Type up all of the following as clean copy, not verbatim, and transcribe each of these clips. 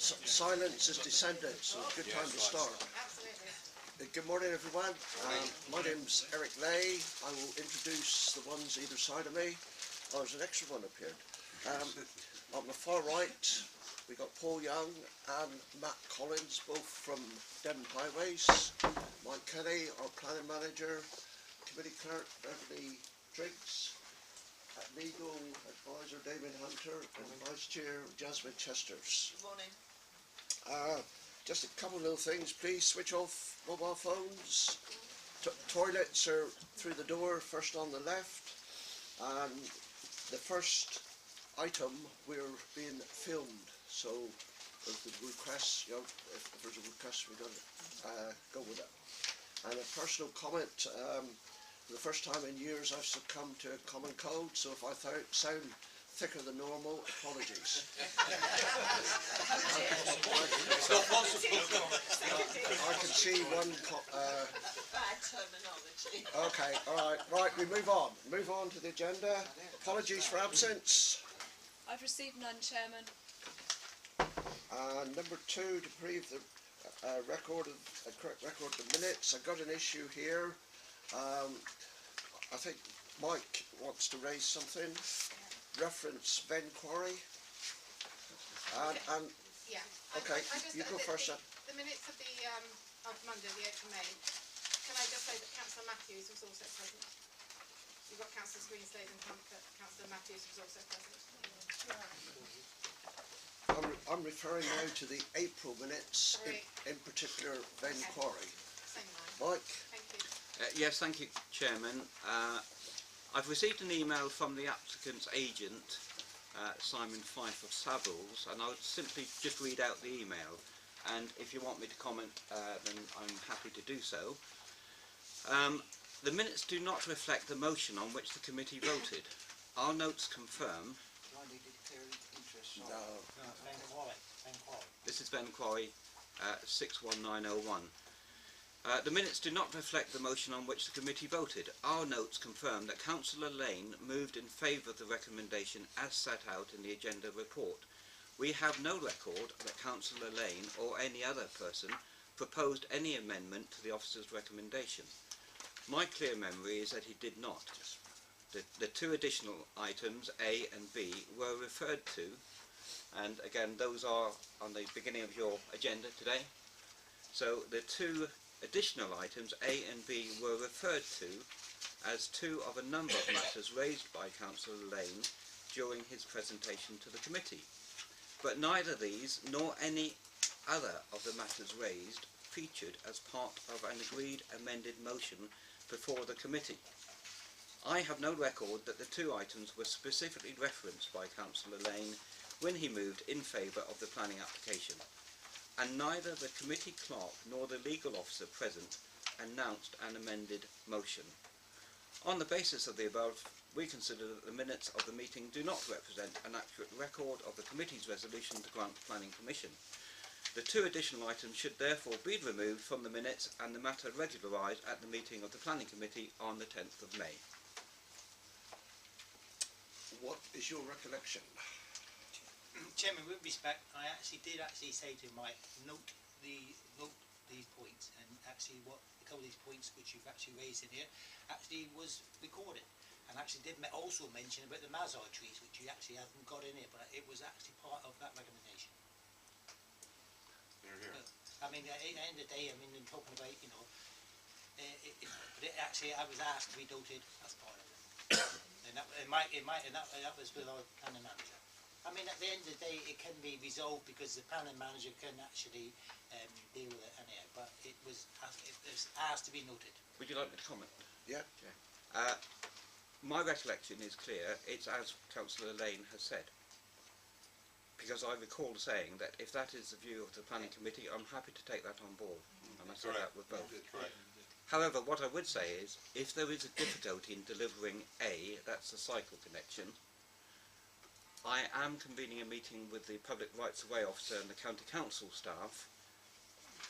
Silence is descended, so good time to start. Good morning, everyone. My name's Eric Lay. I will introduce the ones either side of me. Oh, there's an extra one appeared. On the far right, we got Paul Young and Matt Collins, both from Devon Highways. Mike Kelly, our planning manager. Committee clerk Beverly Driggs. Legal advisor Damien Hunter, and vice chair Jasmine Chesters. Good morning. Just a couple of little things, please switch off mobile phones. Toilets are through the door, first on the left. And the first item, we're being filmed, so if the request, you know, if there's a request, we're going to go with it. And a personal comment. For the first time in years I've succumbed to a common cold, so if I sound thicker than normal, apologies. I can see one... bad terminology. Okay, alright, right, we move on. Move on to the agenda. Apologies for absence. I've received none, Chairman. Number 2, to prove the correct record of the minutes. I've got an issue here. I think Mike wants to raise something. Reference Ben Quarry. Yeah. Okay, you go first. The minutes of the of Monday, the 8th of May. Can I just say that Councillor Matthews was also present? You've got Councillor Greenslade and Councillor Matthews was also present. I'm referring now to the April minutes, in particular Ben Quarry. Same line. Mike. Thank you. Yes, thank you, Chairman. I've received an email from the applicant's agent, Simon Fife of Savills, and I would simply just read out the email, and if you want me to comment, then I'm happy to do so. The minutes do not reflect the motion on which the committee voted. Our notes confirm... No. This is Ben Quarry, 61901. The minutes do not reflect the motion on which the committee voted. Our notes confirm that Councillor Lane moved in favour of the recommendation as set out in the agenda report. We have no record that Councillor Lane or any other person proposed any amendment to the officer's recommendation. My clear memory is that he did not. The 2 additional items, A and B, were referred to, and again those are on the beginning of your agenda today. So the 2 additional items, A and B, were referred to as 2 of a number of matters raised by Councillor Lane during his presentation to the committee. But neither these nor any other of the matters raised featured as part of an agreed amended motion before the committee. I have no record that the 2 items were specifically referenced by Councillor Lane when he moved in favour of the planning application, and neither the committee clerk nor the legal officer present announced an amended motion. On the basis of the above, we consider that the minutes of the meeting do not represent an accurate record of the committee's resolution to grant planning permission. The 2 additional items should therefore be removed from the minutes and the matter regularised at the meeting of the planning committee on the 10th of May. What is your recollection? Chairman, with respect, I did say to Mike, note these points, and actually what a couple of these points which you've actually raised in here actually was recorded, and actually did also mention about the mazar trees, which you actually haven't got in here, but it was actually part of that recommendation. I mean, at the end of the day, I mean, I'm talking about, you know, but actually I was asked to be noted as part of it, and that was with our planning manager. I mean, at the end of the day, it can be resolved because the planning manager can actually deal with it anyhow, but it was asked to be noted. Would you like me to comment? Yeah. My recollection is clear. It's as Councillor Lane has said. Because I recall saying that if that is the view of the planning committee, I'm happy to take that on board. And I said that with both. However, what I would say is, if there is a difficulty in delivering A, that's the cycle connection, I am convening a meeting with the Public Rights of Way officer and the County Council staff,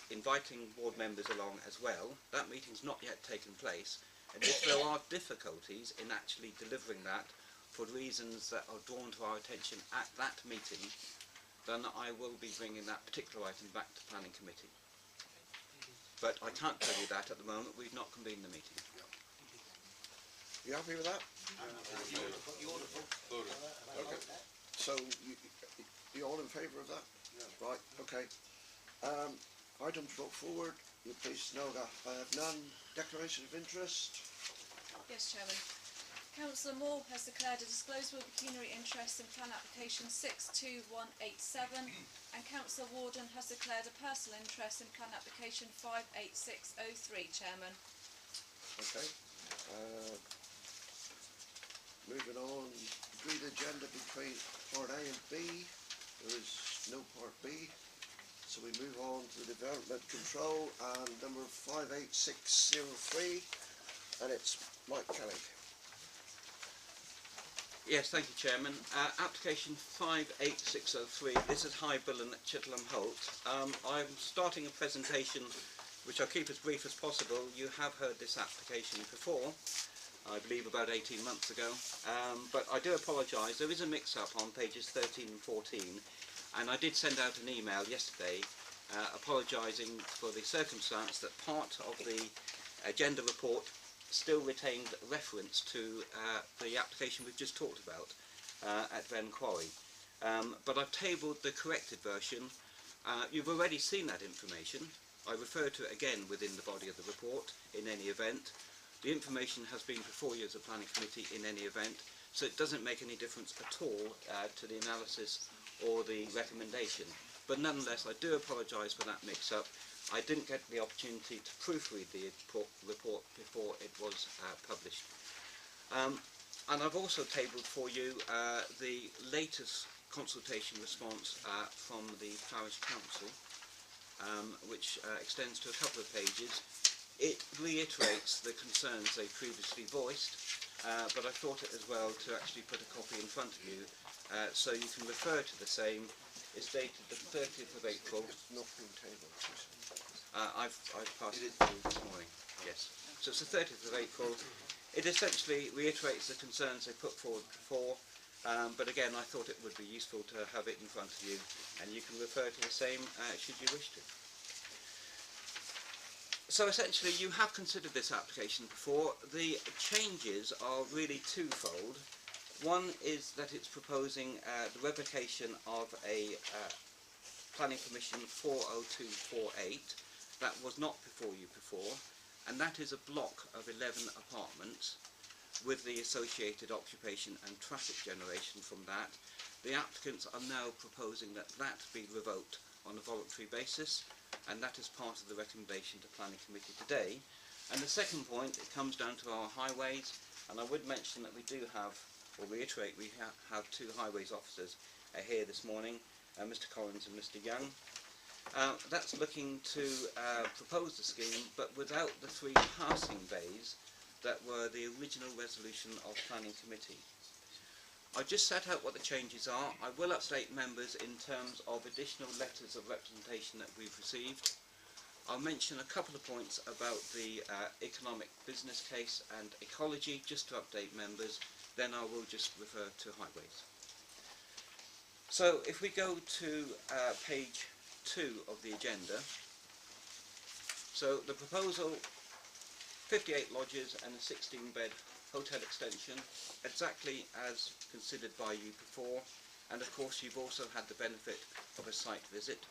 inviting board members along as well. That meeting's not yet taken place, and if there are difficulties in actually delivering that for reasons that are drawn to our attention at that meeting, then I will be bringing that particular item back to Planning Committee. But I can't tell you that at the moment. We've not convened the meeting. You happy with that? Okay. So you all in favour of that? Right, okay. Items brought forward, you please know that I have none. Declaration of interest? Yes, Chairman. Councillor Moore has declared a disclosable pecuniary interest in plan application 62187 and Councillor Warden has declared a personal interest in plan application 58603, Chairman. Okay. Moving on, agree the agenda between part A and B. There is no part B. So we move on to the development control and number 58603, and it's Mike Kelly. Yes, thank you, Chairman. Application 58603. This is Highbullen at Chittlehamholt. I'm starting a presentation which I'll keep as brief as possible. You have heard this application before, I believe about 18 months ago, but I do apologise. There is a mix-up on pages 13 and 14, and I did send out an email yesterday apologising for the circumstance that part of the agenda report still retained reference to the application we've just talked about at Ven Quarry. But I've tabled the corrected version. You've already seen that information. I refer to it again within the body of the report in any event. The information has been before you as a planning committee in any event, so it doesn't make any difference at all to the analysis or the recommendation. But nonetheless, I do apologise for that mix-up. I didn't get the opportunity to proofread the report before it was published. And I've also tabled for you the latest consultation response from the Parish Council, which extends to a couple of pages. It reiterates the concerns they previously voiced, but I thought it as well to actually put a copy in front of you so you can refer to the same. It's dated the 30th of April. Not been tabled. I've passed it through this morning, yes. So it's the 30th of April. It essentially reiterates the concerns they put forward before, but again I thought it would be useful to have it in front of you, and you can refer to the same should you wish to. So essentially you have considered this application before. The changes are really twofold. One is that it's proposing the revocation of a Planning Commission 40248 that was not before you before, and that is a block of 11 apartments with the associated occupation and traffic generation from that. The applicants are now proposing that that be revoked on a voluntary basis, and that is part of the recommendation to Planning Committee today. And the second point, it comes down to our highways, and I would mention that we do have, or reiterate, we have two highways officers here this morning, Mr Collins and Mr Young. That's looking to propose the scheme, but without the 3 passing bays that were the original resolution of Planning Committee. I've just set out what the changes are. I will update members in terms of additional letters of representation that we've received. I'll mention a couple of points about the economic business case and ecology, just to update members, then I will just refer to highways. So if we go to page 2 of the agenda, so the proposal, 58 lodges and a 16-bed hotel extension, exactly as considered by you before, and of course you've also had the benefit of a site visit.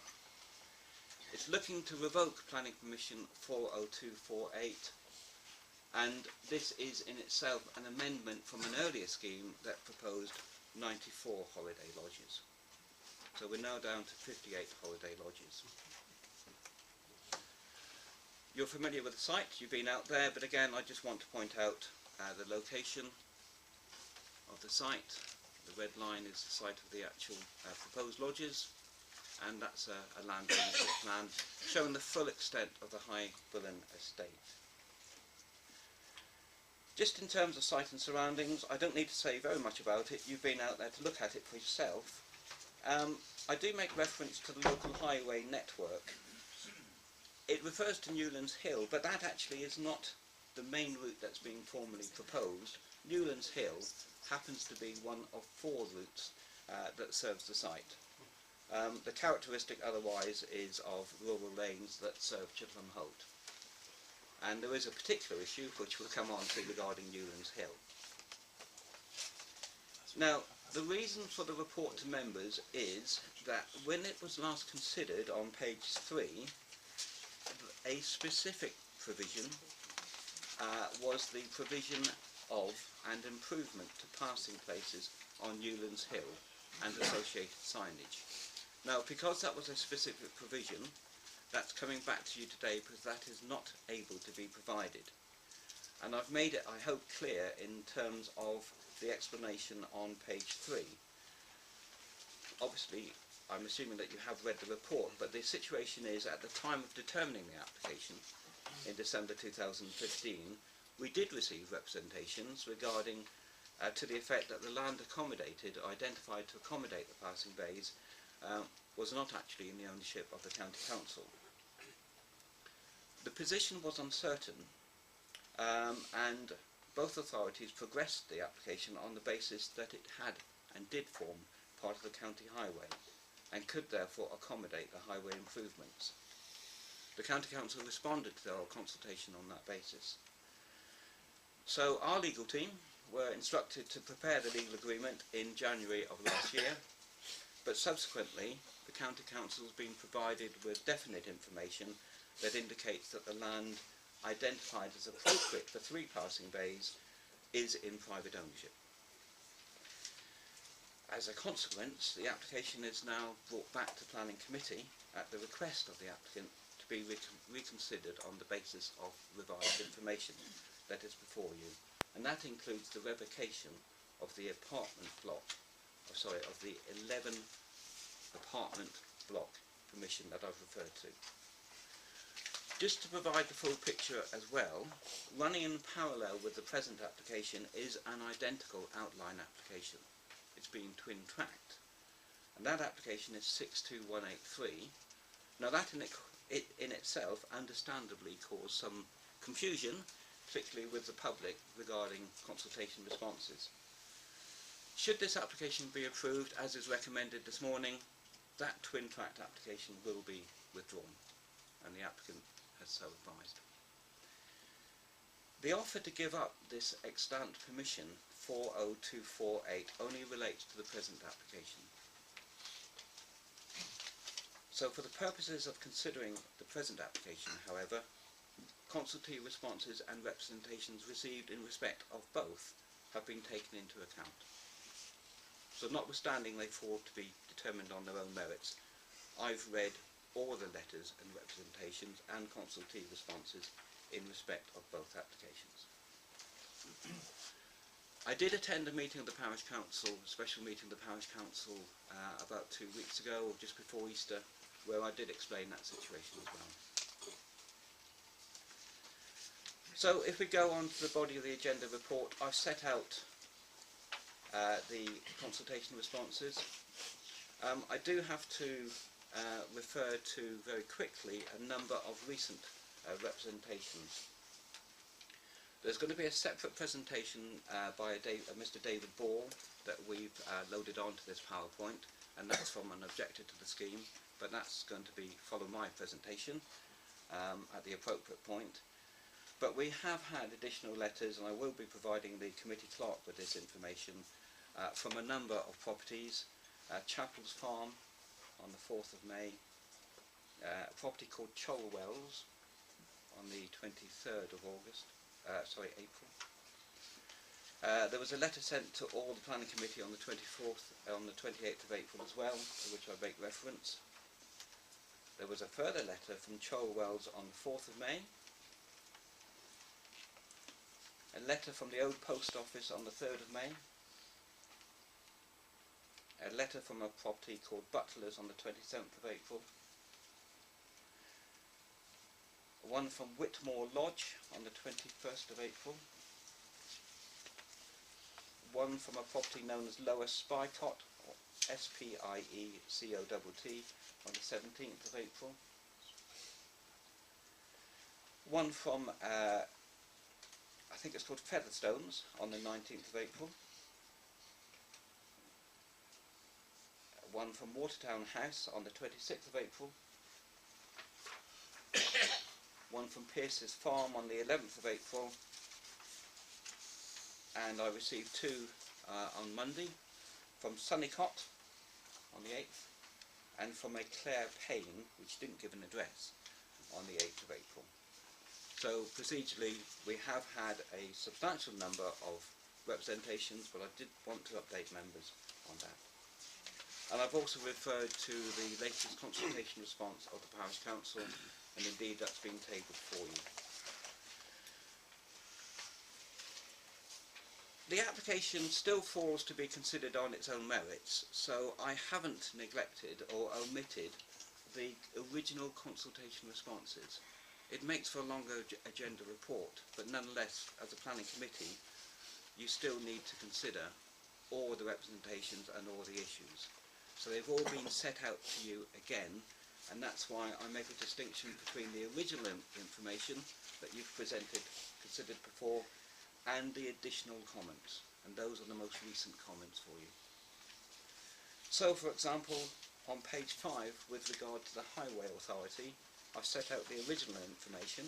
It's looking to revoke Planning Permission 40248, and this is in itself an amendment from an earlier scheme that proposed 94 holiday lodges. So we're now down to 58 holiday lodges. You're familiar with the site, you've been out there, but again I just want to point out the location of the site. The red line is the site of the actual proposed lodges, and that's a land ownership plan showing the full extent of the Highbullen estate. Just in terms of site and surroundings, I don't need to say very much about it. You've been out there to look at it for yourself. I do make reference to the local highway network. It refers to Newlands Hill, but that actually is not the main route that's being formally proposed. Newlands Hill happens to be one of 4 routes that serves the site. The characteristic otherwise is of rural lanes that serve Chittlehamholt. And there is a particular issue which we'll come on to regarding Newlands Hill. Now, the reason for the report to members is that when it was last considered on page 3, a specific provision was the provision of and improvement to passing places on Newlands Hill and associated signage. Now, because that was a specific provision, that's coming back to you today because that is not able to be provided. And I've made it, I hope, clear in terms of the explanation on page 3. Obviously, I'm assuming that you have read the report, but the situation is at the time of determining the application in December 2015, we did receive representations regarding to the effect that the land identified to accommodate the passing bays was not actually in the ownership of the County Council. The position was uncertain, and both authorities progressed the application on the basis that it had and did form part of the county highway and could therefore accommodate the highway improvements. The County Council responded to our consultation on that basis. So our legal team were instructed to prepare the legal agreement in January of last year, but subsequently the County Council has been provided with definite information that indicates that the land identified as appropriate for 3 passing bays is in private ownership. As a consequence, the application is now brought back to Planning Committee at the request of the applicant to be reconsidered on the basis of revised information that is before you, and that includes the revocation of the apartment block, of the 11 apartment block permission that I've referred to. Just to provide the full picture as well, running in parallel with the present application is an identical outline application. It's been twin-tracked, and that application is 62183. Now that in itself understandably caused some confusion, particularly with the public regarding consultation responses. Should this application be approved as is recommended this morning, that twin-tracked application will be withdrawn, and the applicant has so advised. The offer to give up this extant permission 40248 only relates to the present application. So for the purposes of considering the present application, however, consultee responses and representations received in respect of both have been taken into account. So notwithstanding they fall to be determined on their own merits, I've read all the letters and representations and consultee responses in respect of both applications. I did attend a meeting of the Parish Council, a special meeting of the Parish Council about 2 weeks ago, or just before Easter, where I did explain that situation as well. So if we go on to the body of the agenda report, I've set out the consultation responses. I do have to refer to very quickly a number of recent representations. There's going to be a separate presentation by Mr. David Ball that we've loaded onto this PowerPoint, and that's from an objector to the scheme, but that's going to follow my presentation at the appropriate point. But we have had additional letters, and I will be providing the committee clerk with this information from a number of properties. Chapels Farm on the 4th of May, a property called Cholwells on the 23rd of April. There was a letter sent to all the Planning Committee on the 28th of April as well, to which I make reference. There was a further letter from Cholwells on the 4th of May. A letter from the old post office on the 3rd of May. A letter from a property called Butlers on the 27th of April. One from Whitmore Lodge on the 21st of April. One from a property known as Lower Spycott, or S-P-I-E-C-O-T-T, on the 17th of April. One from, I think it's called Featherstones, on the 19th of April. one from Watertown House on the 26th of April, one from Pierce's Farm on the 11th of April, and I received two on Monday from Sunnycott on the 8th, and from a Claire Payne, which didn't give an address, on the 8th of April. So procedurally we have had a substantial number of representations, but I did want to update members on that. And I've also referred to the latest consultation response of the Parish Council, and indeed that's been tabled for you. The application still falls to be considered on its own merits, so I haven't neglected or omitted the original consultation responses. It makes for a longer agenda report, but nonetheless, as a planning committee, you still need to consider all the representations and all the issues. So they've all been set out to you again, and that's why I make a distinction between the original information that you've considered before, and the additional comments, and those are the most recent comments for you. So, for example, on page 5, with regard to the Highway Authority, I've set out the original information.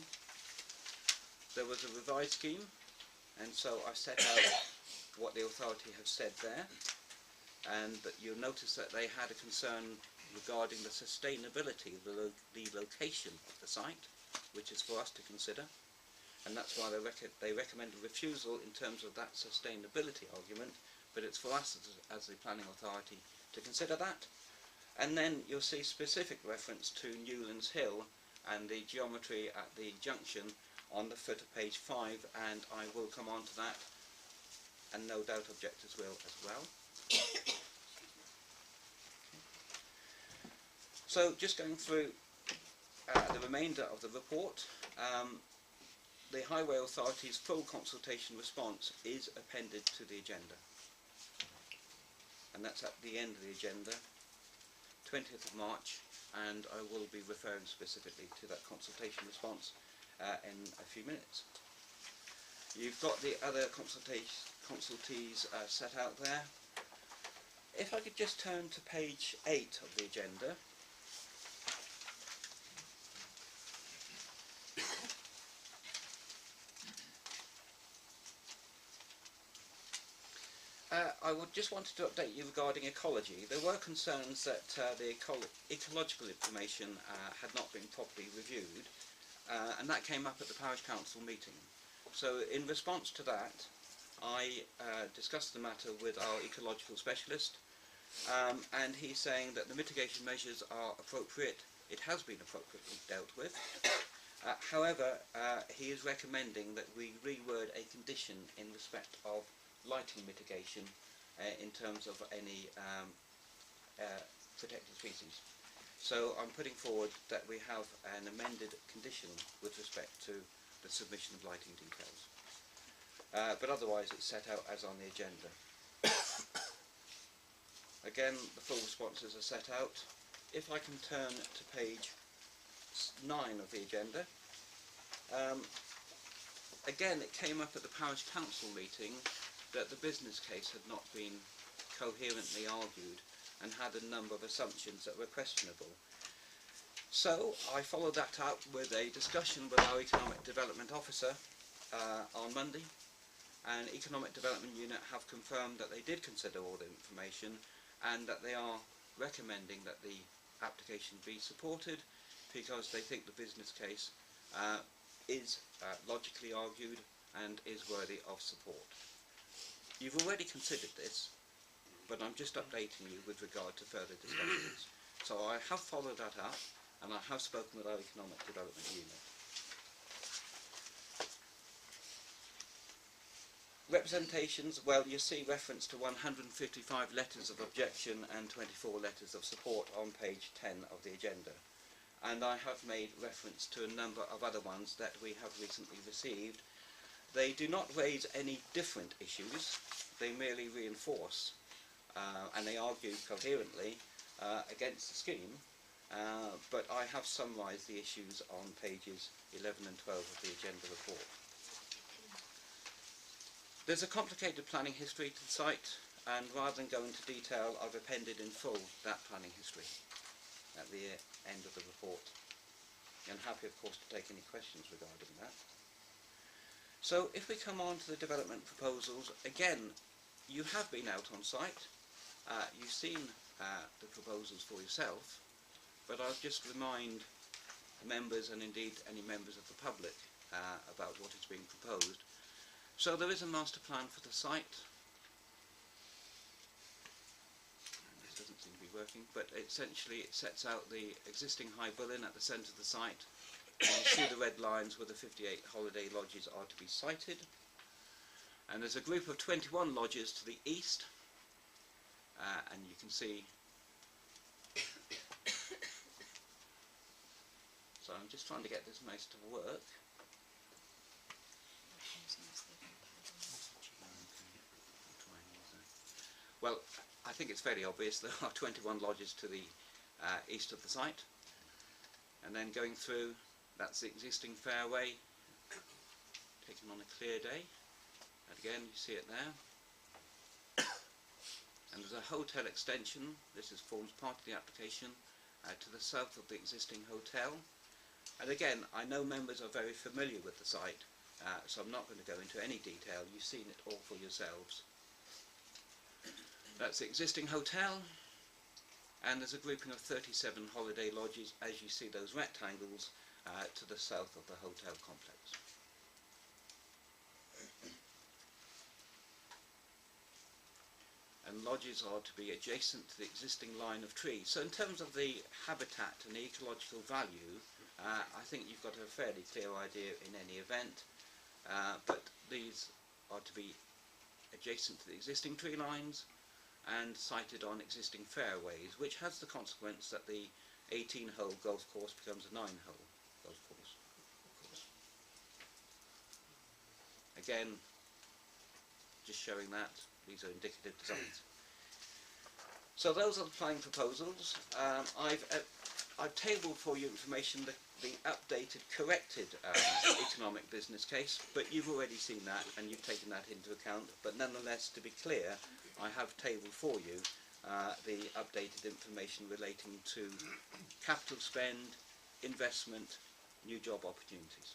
There was a revised scheme, and so I set out what the authority have said there, and that you'll notice that they had a concern regarding the sustainability of the location of the site, which is for us to consider, and that's why they recommend a refusal in terms of that sustainability argument, but it's for us as the planning authority to consider that. And then you'll see specific reference to Newlands Hill and the geometry at the junction on the foot of page 5, and I will come on to that, and no doubt objectors will as well. So just going through the remainder of the report, the Highway Authority's full consultation response is appended to the agenda, and that's at the end of the agenda, 20th of March, and I will be referring specifically to that consultation response in a few minutes. You've got the other consultees set out there. If I could just turn to page 8 of the agenda. I would just wanted to update you regarding ecology. There were concerns that the ecological information had not been properly reviewed, and that came up at the Parish Council meeting. So in response to that, I discussed the matter with our ecological specialist, and he's saying that the mitigation measures are appropriate. It has been appropriately dealt with. However, he is recommending that we reword a condition in respect of lighting mitigation in terms of any protected species. So I'm putting forward that we have an amended condition with respect to the submission of lighting details. But otherwise it's set out as on the agenda. Again, the full responses are set out. If I can turn to page 9 of the agenda. Again, it came up at the Parish Council meeting that the business case had not been coherently argued and had a number of assumptions that were questionable. So I followed that up with a discussion with our Economic Development Officer on Monday, and Economic Development Unit have confirmed that they did consider all the information and that they are recommending that the application be supported because they think the business case is logically argued and is worthy of support. You've already considered this, but I'm just updating you with regard to further discussions. So I have followed that up, and I have spoken with our Economic Development Unit. Representations, well, you see reference to 155 letters of objection and 24 letters of support on page 10 of the agenda. And I have made reference to a number of other ones that we have recently received. They do not raise any different issues, they merely reinforce and they argue coherently against the scheme, but I have summarised the issues on pages 11 and 12 of the agenda report. There's a complicated planning history to the site. and rather than go into detail, I've appended in full that planning history at the end of the report. And happy, of course, to take any questions regarding that. So if we come on to the development proposals, again, you have been out on site, you've seen the proposals for yourself, but I'll just remind members and indeed any members of the public about what is being proposed. So there is a master plan for the site. This doesn't seem to be working, but essentially it sets out the existing Highbullen at the centre of the site. And you see the red lines where the 58 holiday lodges are to be sited. And there's a group of 21 lodges to the east, and you can see. So I'm just trying to get this mouse to work. Well, I think it's fairly obvious there are 21 lodges to the east of the site, and then going through, that's the existing fairway taken on a clear day, and again you see it there. And there's a hotel extension. This forms part of the application to the south of the existing hotel, and again I know members are very familiar with the site, so I'm not going to go into any detail. You've seen it all for yourselves. That's the existing hotel, and there's a grouping of 37 holiday lodges, as you see those rectangles, to the south of the hotel complex. And lodges are to be adjacent to the existing line of trees. So in terms of the habitat and the ecological value, I think you've got a fairly clear idea in any event, but these are to be adjacent to the existing tree lines and sited on existing fairways, which has the consequence that the 18-hole golf course becomes a 9-hole golf course. Again, just showing that these are indicative designs. So those are the planning proposals. I've tabled for your information the updated, corrected economic business case, but you've already seen that and you've taken that into account. But nonetheless, to be clear, I have tabled for you the updated information relating to capital spend, investment, new job opportunities.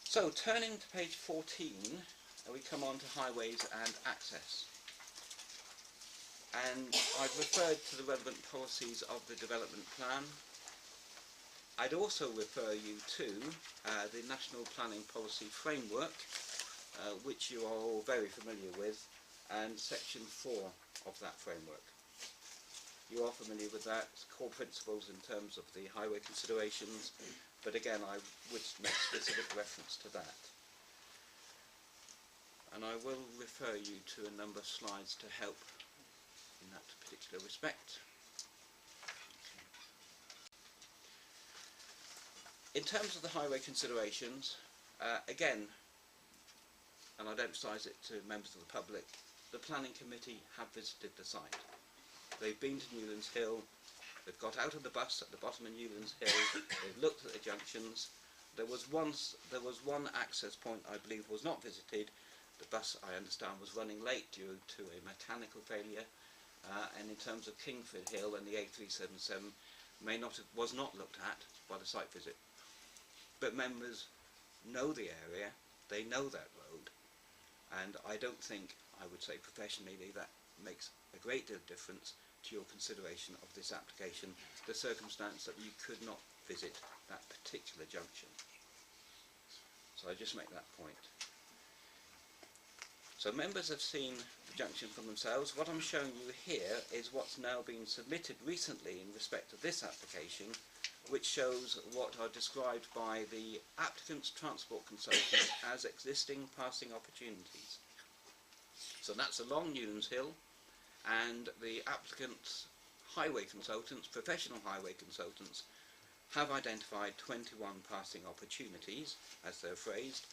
So turning to page 14, we come on to highways and access. And I've referred to the relevant policies of the development plan. I'd also refer you to the National Planning Policy Framework, which you are all very familiar with, and section 4 of that framework. You are familiar with that, core principles in terms of the highway considerations, but again I would make specific reference to that. And I will refer you to a number of slides to help in that particular respect. In terms of the highway considerations, again, and I'd emphasise it to members of the public, the planning committee have visited the site. They've been to Newlands Hill, they've got out of the bus at the bottom of Newlands Hill, they've looked at the junctions. There was one access point I believe was not visited. The bus, I understand, was running late due to a mechanical failure, and in terms of Kingford Hill and the A377 was not looked at by the site visit. But members know the area, they know that road, and I don't think, I would say professionally, that makes a great deal of difference to your consideration of this application, the circumstance that you could not visit that particular junction. So I just make that point. So members have seen the junction for themselves. What I'm showing you here is what's now been submitted recently in respect to this application, which shows what are described by the applicant's transport consultant as existing passing opportunities. So that's along Newlands Hill, and the applicant's highway consultants, professional highway consultants, have identified 21 passing opportunities, as they're phrased,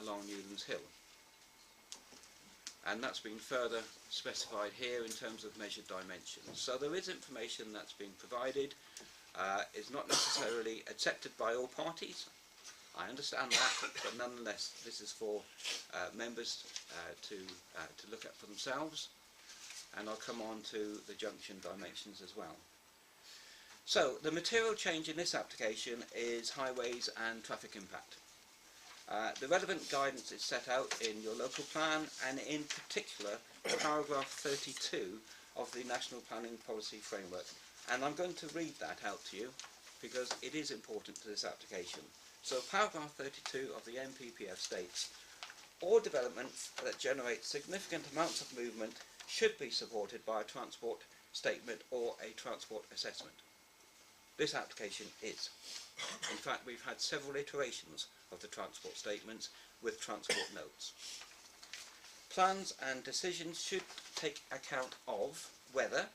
along Newlands Hill. And that's been further specified here in terms of measured dimensions. So there is information that's been provided. It's not necessarily accepted by all parties, I understand that, but nonetheless, this is for members to look at for themselves, and I'll come on to the junction dimensions as well. So, the material change in this application is highways and traffic impact. The relevant guidance is set out in your local plan, and in particular, paragraph 32 of the National Planning Policy Framework. And I'm going to read that out to you, because it is important to this application. So paragraph 32 of the NPPF states, all developments that generate significant amounts of movement should be supported by a transport statement or a transport assessment. This application is. In fact, we've had several iterations of the transport statements with transport notes. Plans and decisions should take account of whether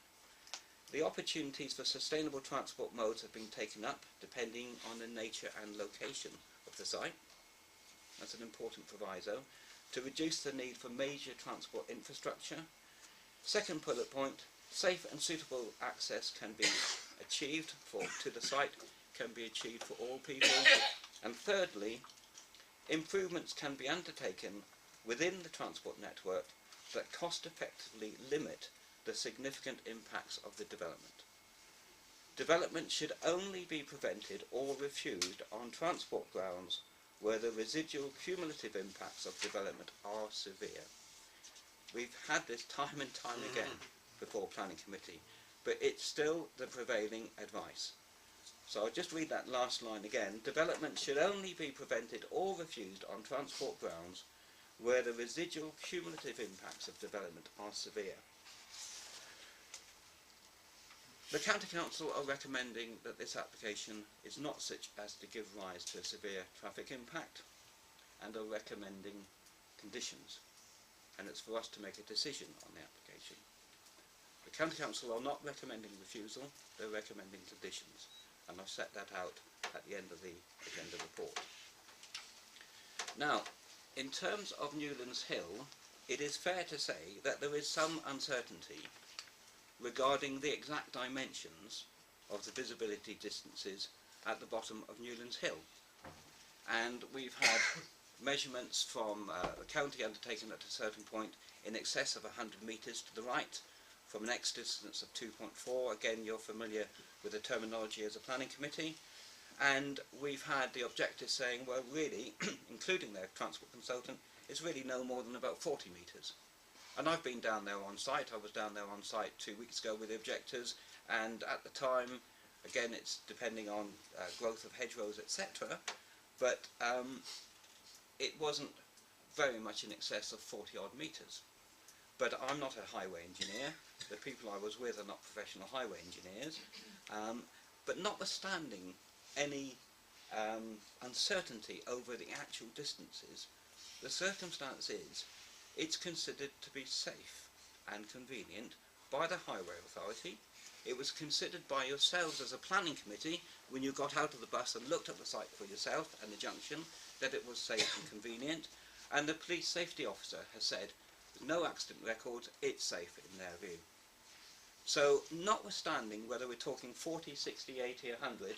the opportunities for sustainable transport modes have been taken up depending on the nature and location of the site. That's an important proviso. To reduce the need for major transport infrastructure. Second bullet point, safe and suitable access can be achieved to the site, can be achieved for all people. And thirdly, improvements can be undertaken within the transport network that cost effectively limit the significant impacts of the development. Development should only be prevented or refused on transport grounds where the residual cumulative impacts of development are severe. We've had this time and time again before Planning Committee, but it's still the prevailing advice. So I'll just read that last line again. Development should only be prevented or refused on transport grounds where the residual cumulative impacts of development are severe. The County Council are recommending that this application is not such as to give rise to a severe traffic impact, and are recommending conditions, and it's for us to make a decision on the application. The County Council are not recommending refusal, they're recommending conditions, and I've set that out at the end of the agenda report. Now, in terms of Newlands Hill, it is fair to say that there is some uncertainty regarding the exact dimensions of the visibility distances at the bottom of Newlands Hill. And we've had measurements from the county undertaken at a certain point in excess of 100 metres to the right, from an X distance of 2.4. Again, you're familiar with the terminology as a planning committee. And we've had the objectors saying, well, really, including their transport consultant, it's really no more than about 40 metres. And I've been down there on site. I was down there on site 2 weeks ago with the objectors, and at the time, again, it's depending on growth of hedgerows, etc., but it wasn't very much in excess of 40 odd metres. But I'm not a highway engineer. The people I was with are not professional highway engineers. But notwithstanding any uncertainty over the actual distances, the circumstance is it's considered to be safe and convenient by the Highway Authority. It was considered by yourselves as a planning committee when you got out of the bus and looked at the site for yourself and the junction that it was safe and convenient, and the police safety officer has said with no accident records it's safe in their view. So notwithstanding whether we're talking 40, 60, 80, 100,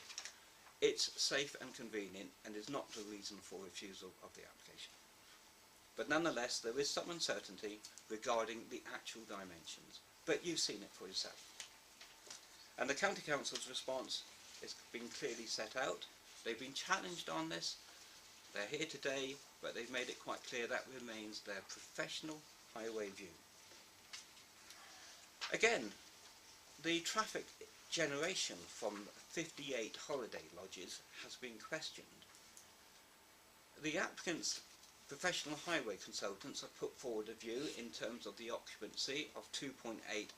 it's safe and convenient and is not the reason for refusal of the application. But nonetheless, there is some uncertainty regarding the actual dimensions. But you've seen it for yourself. And the County Council's response has been clearly set out. They've been challenged on this. They're here today, but they've made it quite clear that remains their professional highway view. Again, the traffic generation from 58 holiday lodges has been questioned. The applicant's professional highway consultants have put forward a view in terms of the occupancy of 2.8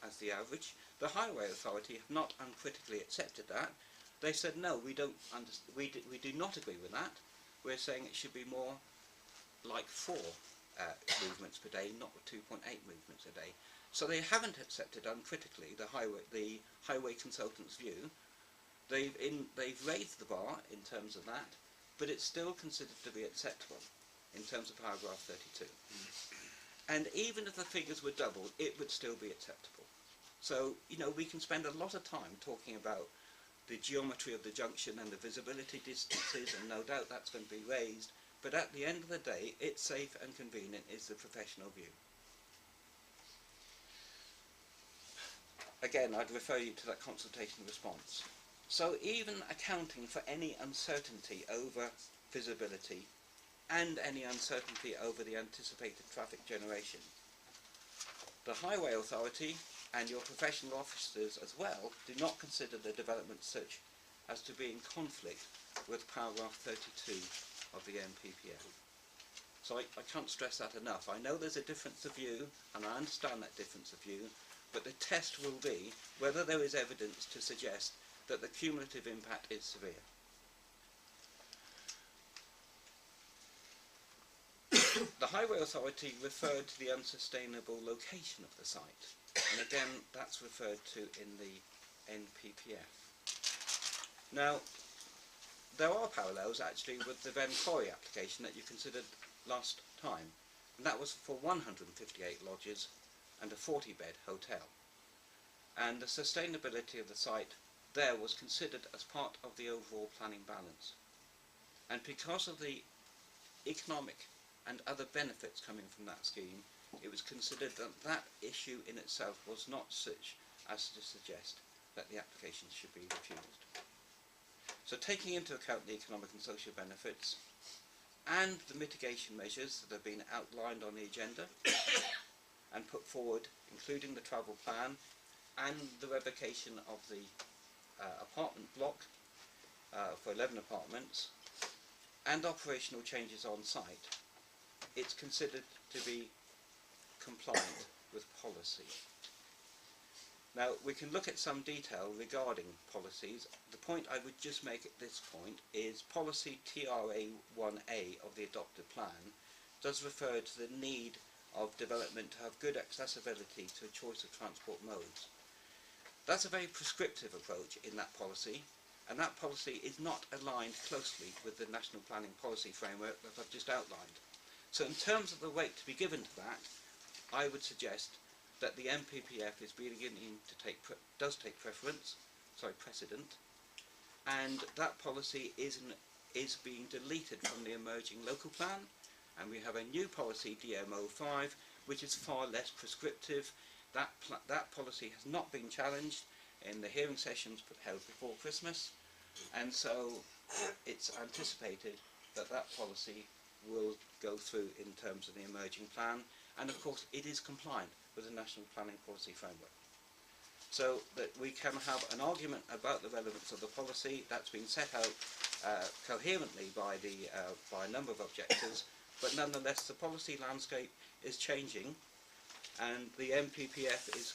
as the average. The Highway Authority have not uncritically accepted that. They said no, we do not agree with that. We're saying it should be more like 4 movements per day, not 2.8 movements a day. So they haven't accepted uncritically the highway consultants' view. They've raised the bar in terms of that, but it's still considered to be acceptable in terms of paragraph 32. And even if the figures were doubled, it would still be acceptable. So, you know, we can spend a lot of time talking about the geometry of the junction and the visibility distances, and no doubt that's going to be raised, but at the end of the day, it's safe and convenient is the professional view. Again, I'd refer you to that consultation response. So even accounting for any uncertainty over visibility and any uncertainty over the anticipated traffic generation, the Highway Authority and your professional officers as well do not consider the development such as to be in conflict with paragraph 32 of the NPPF. So I can't stress that enough. I know there's a difference of view, and I understand that difference of view, but the test will be whether there is evidence to suggest that the cumulative impact is severe. The Highway Authority referred to the unsustainable location of the site, and again that's referred to in the NPPF. Now, there are parallels actually with the Ven Quarry application that you considered last time, and that was for 158 lodges and a 40-bed hotel. And the sustainability of the site there was considered as part of the overall planning balance. And because of the economic and other benefits coming from that scheme, it was considered that that issue in itself was not such as to suggest that the application should be refused. So taking into account the economic and social benefits and the mitigation measures that have been outlined on the agenda and put forward, including the travel plan and the revocation of the apartment block for 11 apartments and operational changes on site, it's considered to be compliant with policy. Now, we can look at some detail regarding policies. The point I would just make at this point is policy TRA1A of the adopted plan does refer to the need of development to have good accessibility to a choice of transport modes. That's a very prescriptive approach in that policy, and that policy is not aligned closely with the National Planning Policy Framework that I've just outlined. So in terms of the weight to be given to that, I would suggest that the NPPF is beginning to does take precedent, and that policy is being deleted from the emerging local plan, and we have a new policy, DMO5, which is far less prescriptive. That policy has not been challenged in the hearing sessions held before Christmas, and so it's anticipated that that policy will go through in terms of the emerging plan, and of course it is compliant with the National Planning Policy Framework. So that we can have an argument about the relevance of the policy that's been set out coherently by a number of objectors, but nonetheless the policy landscape is changing, and the NPPF is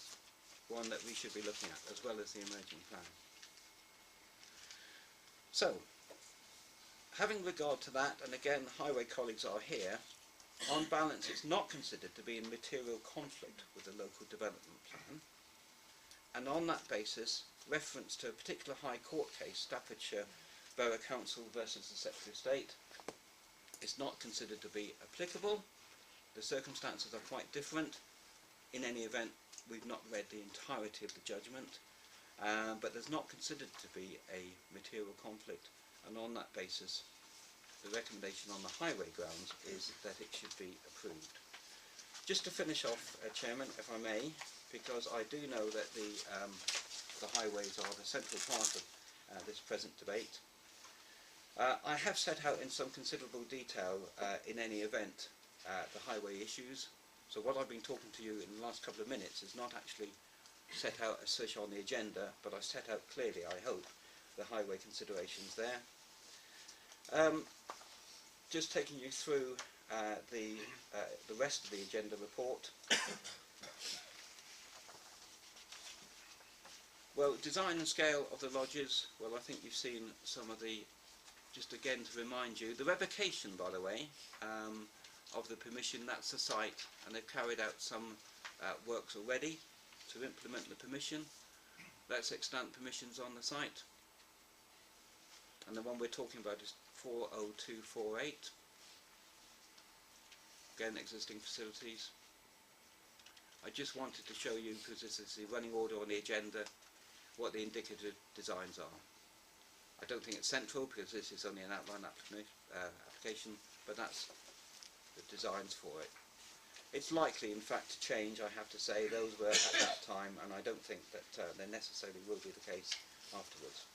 one that we should be looking at, as well as the emerging plan. So, having regard to that, and again highway colleagues are here, on balance it's not considered to be in material conflict with the local development plan, and on that basis reference to a particular High Court case, Staffordshire Borough Council versus the Secretary of State, is not considered to be applicable. The circumstances are quite different. In any event, we've not read the entirety of the judgment, but there's not considered to be a material conflict, and on that basis the recommendation on the highway grounds is that it should be approved. Just to finish off, Chairman, if I may, because I do know that the highways are the central part of this present debate, I have set out in some considerable detail in any event the highway issues. So what I've been talking to you in the last couple of minutes is not actually set out as such on the agenda, but I set out clearly, I hope, the highway considerations there. Just taking you through the rest of the agenda report. Well, design and scale of the lodges, well, I think you've seen some of the, just again to remind you, the revocation, by the way, of the permission, that's the site, and they've carried out some works already to implement the permission. That's extant permissions on the site, and the one we're talking about is 40248, again existing facilities. I just wanted to show you, because this is the running order on the agenda, what the indicative designs are. I don't think it's central because this is only an outline application, but that's the designs for it. It's likely, in fact, to change, I have to say. Those were at that time, and I don't think that they necessarily will be the case afterwards.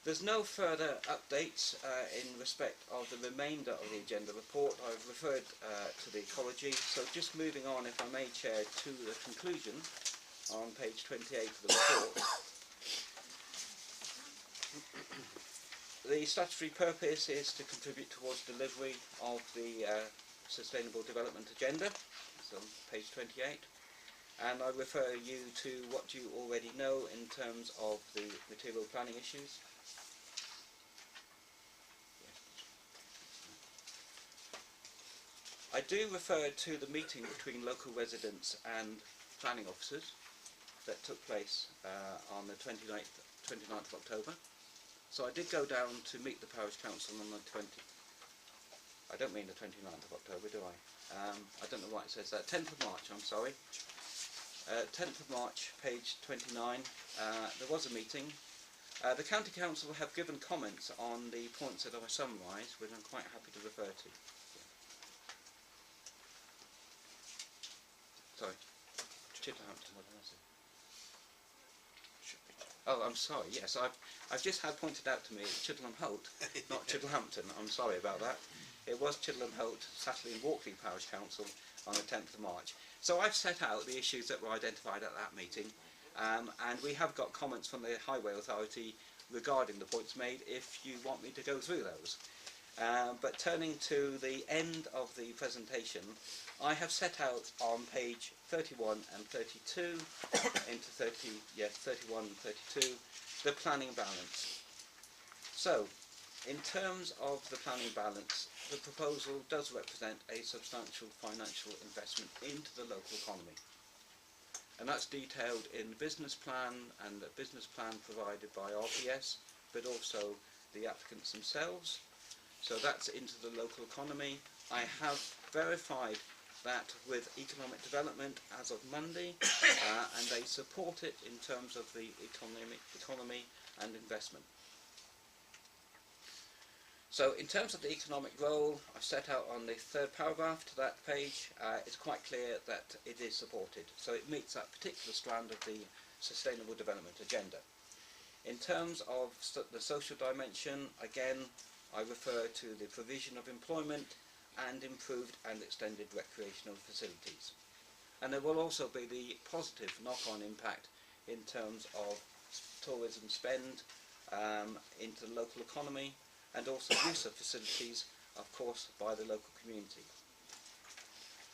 There's no further updates in respect of the remainder of the agenda report. I've referred to the ecology, so just moving on, if I may, Chair, to the conclusion on page 28 of the report. The statutory purpose is to contribute towards delivery of the Sustainable Development Agenda, so page 28, and I refer you to what you already know in terms of the material planning issues. I do refer to the meeting between local residents and planning officers that took place on the 29th of October. So I did go down to meet the Parish Council on the 20th. I don't mean the 29th of October, do I? I don't know why it says that. 10th of March, I'm sorry. 10th of March, page 29. There was a meeting. The County Council have given comments on the points that I summarised, which I'm quite happy to refer to. Sorry. Chittlehamholt, what did I say? Oh, I'm sorry, yes, I've just had pointed out to me it's Chittlehamholt, not Chittlehampton. I'm sorry about that. It was Chittlehamholt, Satterley and Walkley Parish Council on the 10th of March. So I've set out the issues that were identified at that meeting, and we have got comments from the Highway Authority regarding the points made if you want me to go through those. But turning to the end of the presentation, I have set out on page 31 and 32 into 31 and 32 the planning balance. So, in terms of the planning balance, the proposal does represent a substantial financial investment into the local economy, and that's detailed in the business plan and the business plan provided by RPS, but also the applicants themselves. So that's into the local economy. I have verified that with economic development as of Monday, and they support it in terms of the economy and investment. So in terms of the economic role, I've set out on the third paragraph to that page. It's quite clear that it is supported. So it meets that particular strand of the Sustainable Development Agenda. In terms of the social dimension, again, I refer to the provision of employment and improved and extended recreational facilities. And there will also be the positive knock-on impact in terms of tourism spend into the local economy, and also use of facilities, of course, by the local community.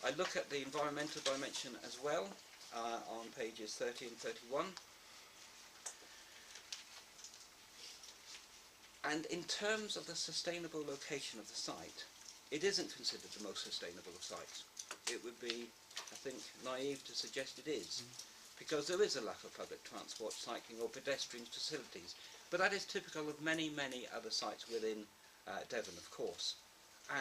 I look at the environmental dimension as well on pages 30 and 31. And in terms of the sustainable location of the site, it isn't considered the most sustainable of sites. It would be, I think, naive to suggest it is, because there is a lack of public transport, cycling or pedestrian facilities. But that is typical of many, many other sites within Devon, of course.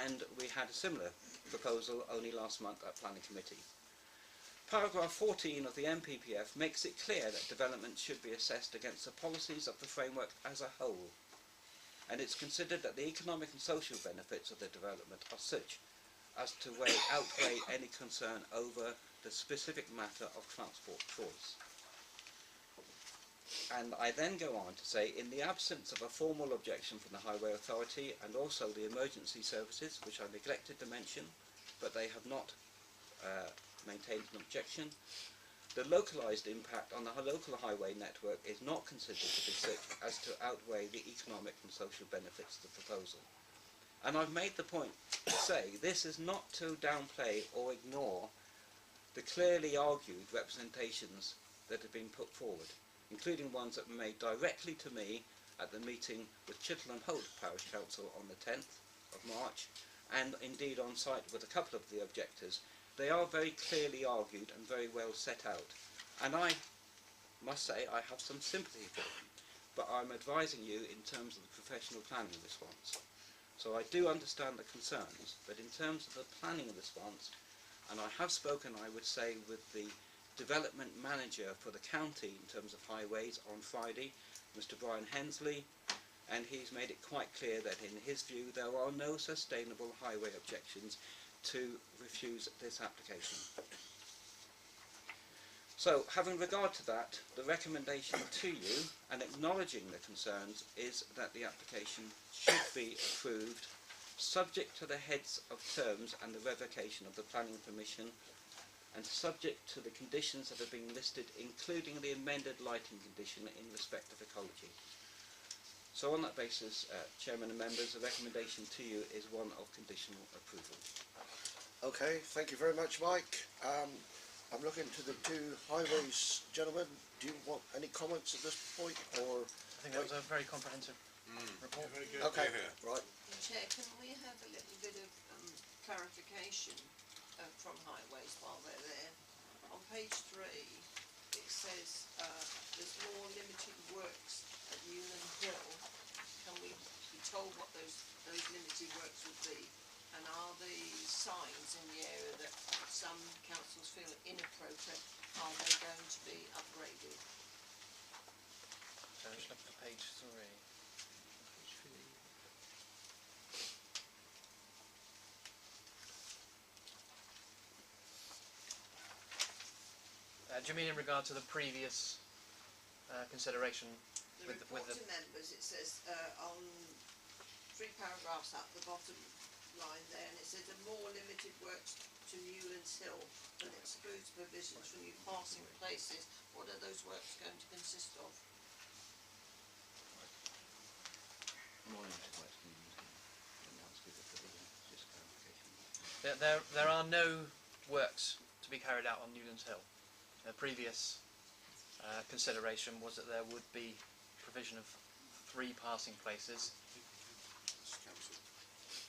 And we had a similar proposal only last month at Planning Committee. Paragraph 14 of the MPPF makes it clear that development should be assessed against the policies of the framework as a whole. And it's considered that the economic and social benefits of the development are such as to outweigh any concern over the specific matter of transport choice. And I then go on to say, in the absence of a formal objection from the Highway Authority and also the emergency services, which I neglected to mention, but they have not maintained an objection, the localised impact on the local highway network is not considered to be such as to outweigh the economic and social benefits of the proposal. And I've made the point to say this is not to downplay or ignore the clearly argued representations that have been put forward, including ones that were made directly to me at the meeting with Chittlehamholt Parish Council on the 10th of March, and indeed on site with a couple of the objectors. They are very clearly argued and very well set out, and I must say I have some sympathy for them, but I'm advising you in terms of the professional planning response. So I do understand the concerns, but in terms of the planning response, and I have spoken, I would say, with the development manager for the county in terms of highways on Friday, Mr. Brian Hensley, and he's made it quite clear that in his view there are no sustainable highway objections to refuse this application. So, having regard to that, the recommendation to you, and acknowledging the concerns, is that the application should be approved, subject to the heads of terms and the revocation of the planning permission, and subject to the conditions that have been listed, including the amended lighting condition in respect of ecology. So on that basis, Chairman and members, the recommendation to you is one of conditional approval. Okay, thank you very much, Mike. I'm looking to the two highways gentlemen. Do you want any comments at this point, or? I think that was a very comprehensive report. Very good. Okay, Yeah. right. Chair, can we have a little bit of clarification from Highways while they're there? On page 3, it says there's more limited works at Newland Hill. Can we be told what those limited works would be? And are the signs in the area that some councils feel inappropriate, are they going to be upgraded? So just look at page 3. Do you mean in regard to the previous consideration? The report to members, it says on 3 paragraphs up the bottom line there, and it says the more limited works to Newlands Hill and excludes provisions for new passing places. What are those works going to consist of? There are no works to be carried out on Newlands Hill. The previous consideration was that there would be provision of 3 passing places,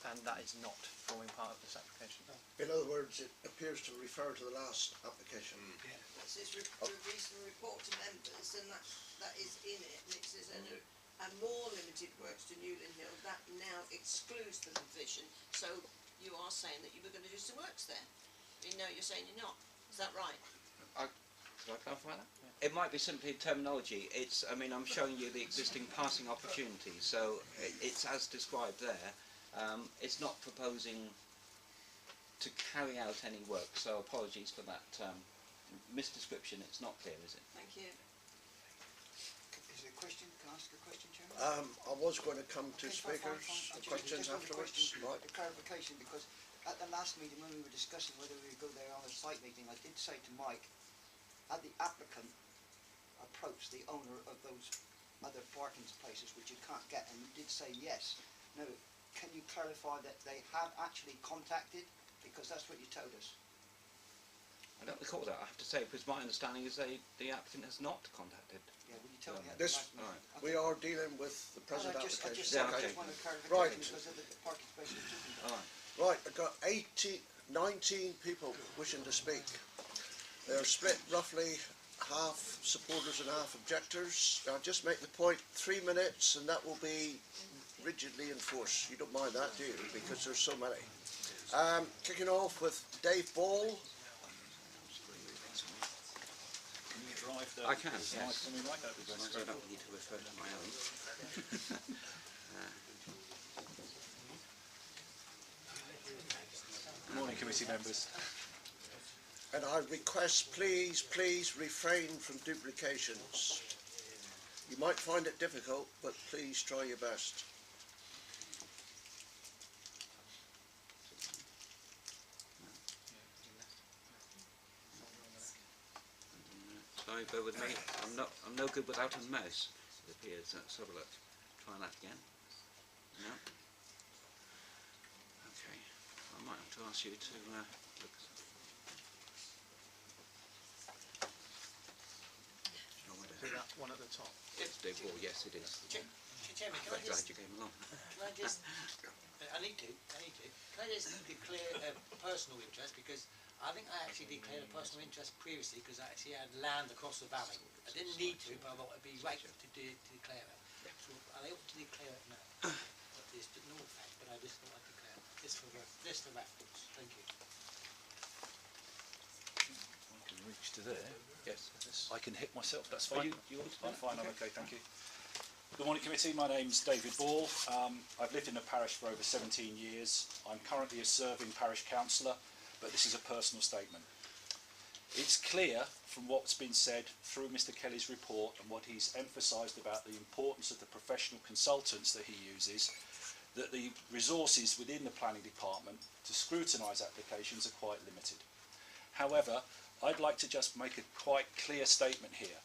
and that is not forming part of this application. In other words, it appears to refer to the last application. It says recent report to members, and that is in it, and it says and more limited works to Newland Hill. That now excludes the provision. So you are saying that you were going to do some works there. No, you're saying you're not. Is that right? Could I clarify that? Yeah. It might be simply terminology. It's, I mean, I'm showing you the existing passing opportunities, so it's as described there. It's not proposing to carry out any work, so apologies for that misdescription. It's not clear, is it? Thank you. Is there a question? Can I ask a question, Chairman? I was going to come to Okay, fine. speakers, questions Just one afterwards. question, Right. a clarification, because at the last meeting when we were discussing whether we would go there on a site meeting, I did say to Mike, had the applicant approached the owner of those other parking places which you can't get, and you did say yes. Now, can you clarify that they have actually contacted, because that's what you told us? I don't recall that, I have to say, because my understanding is the applicant has not contacted. Yeah, will you tell me at This- the last meeting? Alright. We are dealing with the present I application. just Yeah, okay. wanted clarification Right. because of the parking spaces you're talking about. All right. Right, I've got 19 people wishing to speak. They're split roughly half supporters and half objectors. I'll just make the point, 3 minutes, and that will be rigidly enforced. You don't mind that, do you? Because there's so many. Kicking off with Dave Ball. I can, yes. So I don't need to refer to my own. Good morning, committee members. And I request, please refrain from duplications. You might find it difficult, but please try your best. Sorry, bear with me. I'm no good without a mouse, it appears. Let's have a look. Try that again. No. Okay. I might have to ask you to look. Do that one at the top. It's Dave Ball, yes it is. Chairman, I'm glad you came along. can I just, I need to, can I just declare a personal interest, because I think I actually declared a personal interest previously because I actually had land across the valley. I didn't need to, but I thought it'd be right to declare it. So I'm able to declare it now. But there's no effect, but I just thought I'd declare it, just for reference. Thank you. I can reach to there. Yes. I can hit myself, that's Oh, fine. you want to do I'm that? fine, I'm Okay. okay, thank you. Good morning, committee. My name's David Ball. I've lived in the parish for over 17 years. I'm currently a serving parish councillor, but this is a personal statement. It's clear from what's been said through Mr. Kelly's report and what he's emphasised about the importance of the professional consultants that he uses, that the resources within the planning department to scrutinise applications are quite limited. However, I'd like to just make a quite clear statement here.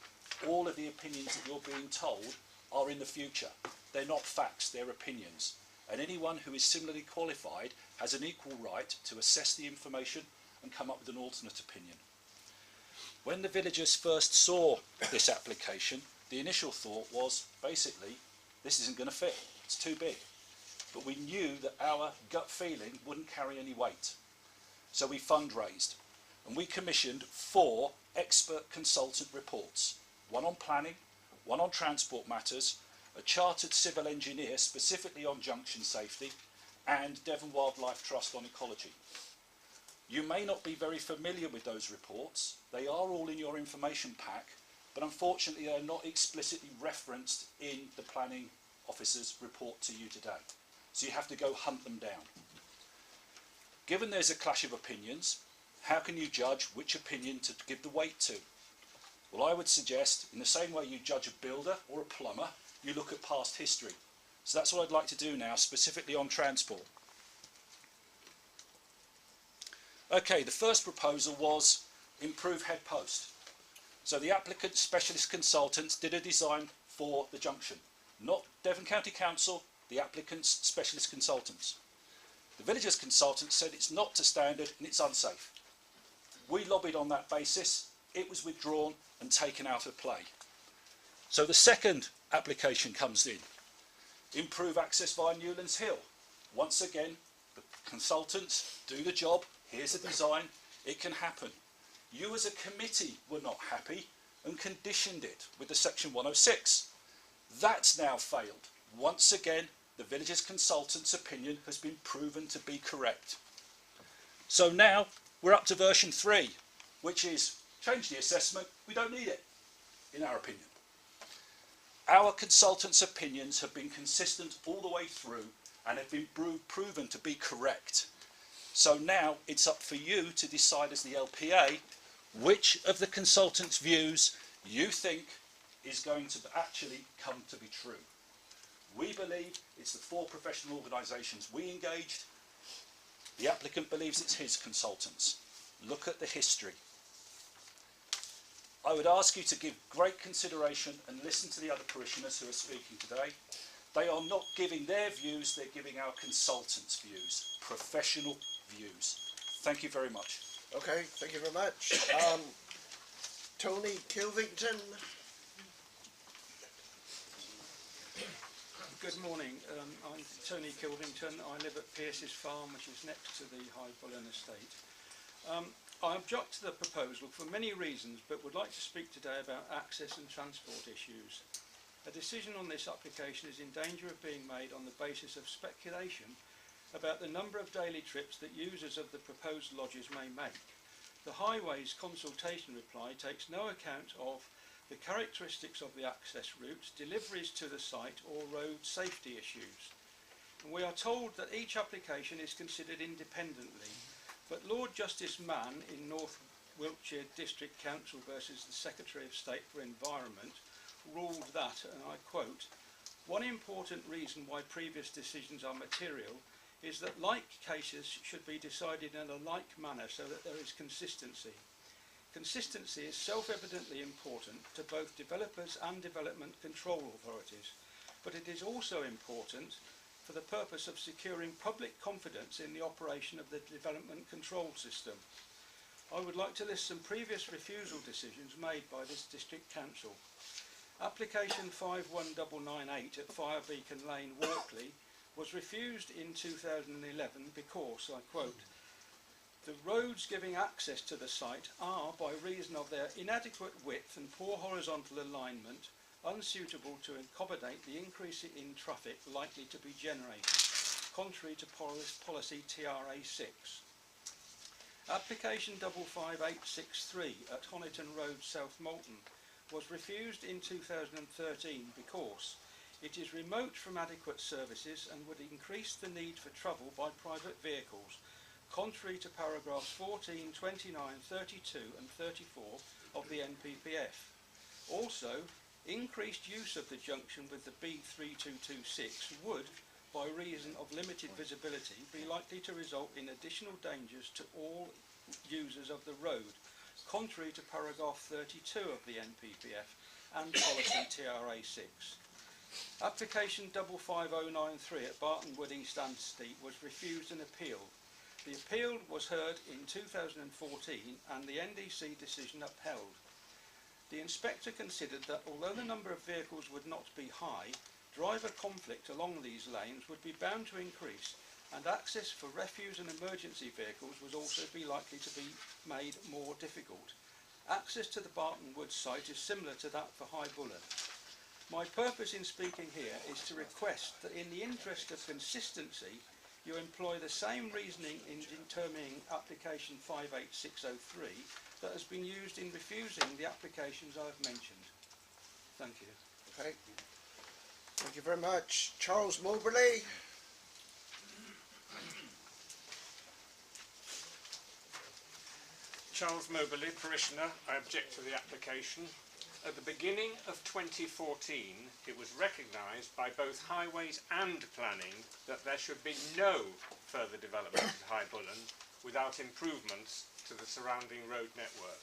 All of the opinions that you're being told are in the future. They're not facts, they're opinions. And anyone who is similarly qualified has an equal right to assess the information and come up with an alternate opinion. When the villagers first saw this application, the initial thought was, basically, this isn't going to fit, it's too big. But we knew that our gut feeling wouldn't carry any weight. So we fundraised, and we commissioned 4 expert consultant reports, one on planning, one on transport matters, a chartered civil engineer specifically on junction safety, and Devon Wildlife Trust on ecology. You may not be very familiar with those reports. They are all in your information pack, but unfortunately they are not explicitly referenced in the planning officer's report to you today. So you have to go hunt them down. Given there's a clash of opinions, how can you judge which opinion to give the weight to? Well, I would suggest, in the same way you judge a builder or a plumber, you look at past history. So that's what I'd like to do now, specifically on transport. Okay, the first proposal was improve head post. So the applicant specialist consultants did a design for the junction, not Devon County Council, the applicant's specialist consultants. The villagers' consultants said it's not to standard and it's unsafe. We lobbied on that basis. It was withdrawn and taken out of play. So the second application comes in. Improve access via Newlands Hill. Once again, the consultants do the job. Here's a design. It can happen. You as a committee were not happy and conditioned it with the section 106. That's now failed. Once again, the villagers' consultant's opinion has been proven to be correct. So now we're up to version 3, which is change the assessment, we don't need it, in our opinion. Our consultants' opinions have been consistent all the way through and have been proven to be correct. So now it's up for you to decide as the LPA which of the consultants' views you think is going to actually come to be true. We believe it's the 4 professional organisations we engaged. The applicant believes it's his consultants. Look at the history. I would ask you to give great consideration and listen to the other parishioners who are speaking today. They are not giving their views, they're giving our consultants' views, professional views. Thank you very much. Okay, thank you very much. Tony Kilvington. Good morning. I'm Tony Kilvington. I live at Pierce's Farm, which is next to the Highbullen estate. I object to the proposal for many reasons, but would like to speak today about access and transport issues. A decision on this application is in danger of being made on the basis of speculation about the number of daily trips that users of the proposed lodges may make. The Highways consultation reply takes no account of the characteristics of the access routes, deliveries to the site or road safety issues. And we are told that each application is considered independently, but Lord Justice Mann in North Wiltshire District Council versus the Secretary of State for Environment ruled that, and I quote, "One important reason why previous decisions are material is that like cases should be decided in a like manner so that there is consistency. Consistency is self-evidently important to both developers and development control authorities, but it is also important for the purpose of securing public confidence in the operation of the development control system. I would like to list some previous refusal decisions made by this district council. Application 51998 at Firebeacon Lane, Walkley, was refused in 2011 because, I quote, "The roads giving access to the site are, by reason of their inadequate width and poor horizontal alignment, unsuitable to accommodate the increase in traffic likely to be generated, contrary to policy TRA 6. Application 55863 at Honiton Road, South Molton, was refused in 2013 because It is remote from adequate services and would increase the need for travel by private vehicles, contrary to paragraphs 14, 29, 32 and 34 of the NPPF. Also, increased use of the junction with the B3226 would, by reason of limited visibility, be likely to result in additional dangers to all users of the road, contrary to paragraph 32 of the NPPF and policy TRA6. Application 55093 at Barton Wood East Anstey was refused and appealed. The appeal was heard in 2014 and the NDC decision upheld. The inspector considered that although the number of vehicles would not be high, driver conflict along these lanes would be bound to increase, and access for refuse and emergency vehicles would also be likely to be made more difficult. Access to the Barton Wood site is similar to that for Highbullen. My purpose in speaking here is to request that in the interest of consistency you employ the same reasoning in determining application 58603 that has been used in refusing the applications I have mentioned. Thank you. Okay. Thank you very much. Charles Moberly. Charles Moberly, parishioner. I object to the application. At the beginning of 2014, it was recognised by both Highways and Planning that there should be no further development at Highbullen without improvements to the surrounding road network.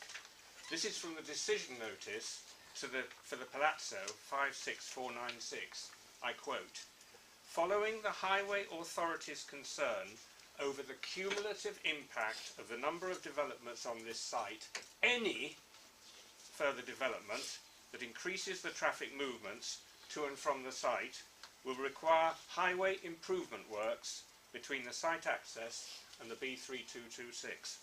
This is from the decision notice for the Palazzo 56496. I quote, "Following the Highway Authority's concern over the cumulative impact of the number of developments on this site, any further development that increases the traffic movements to and from the site will require highway improvement works between the site access and the B3226.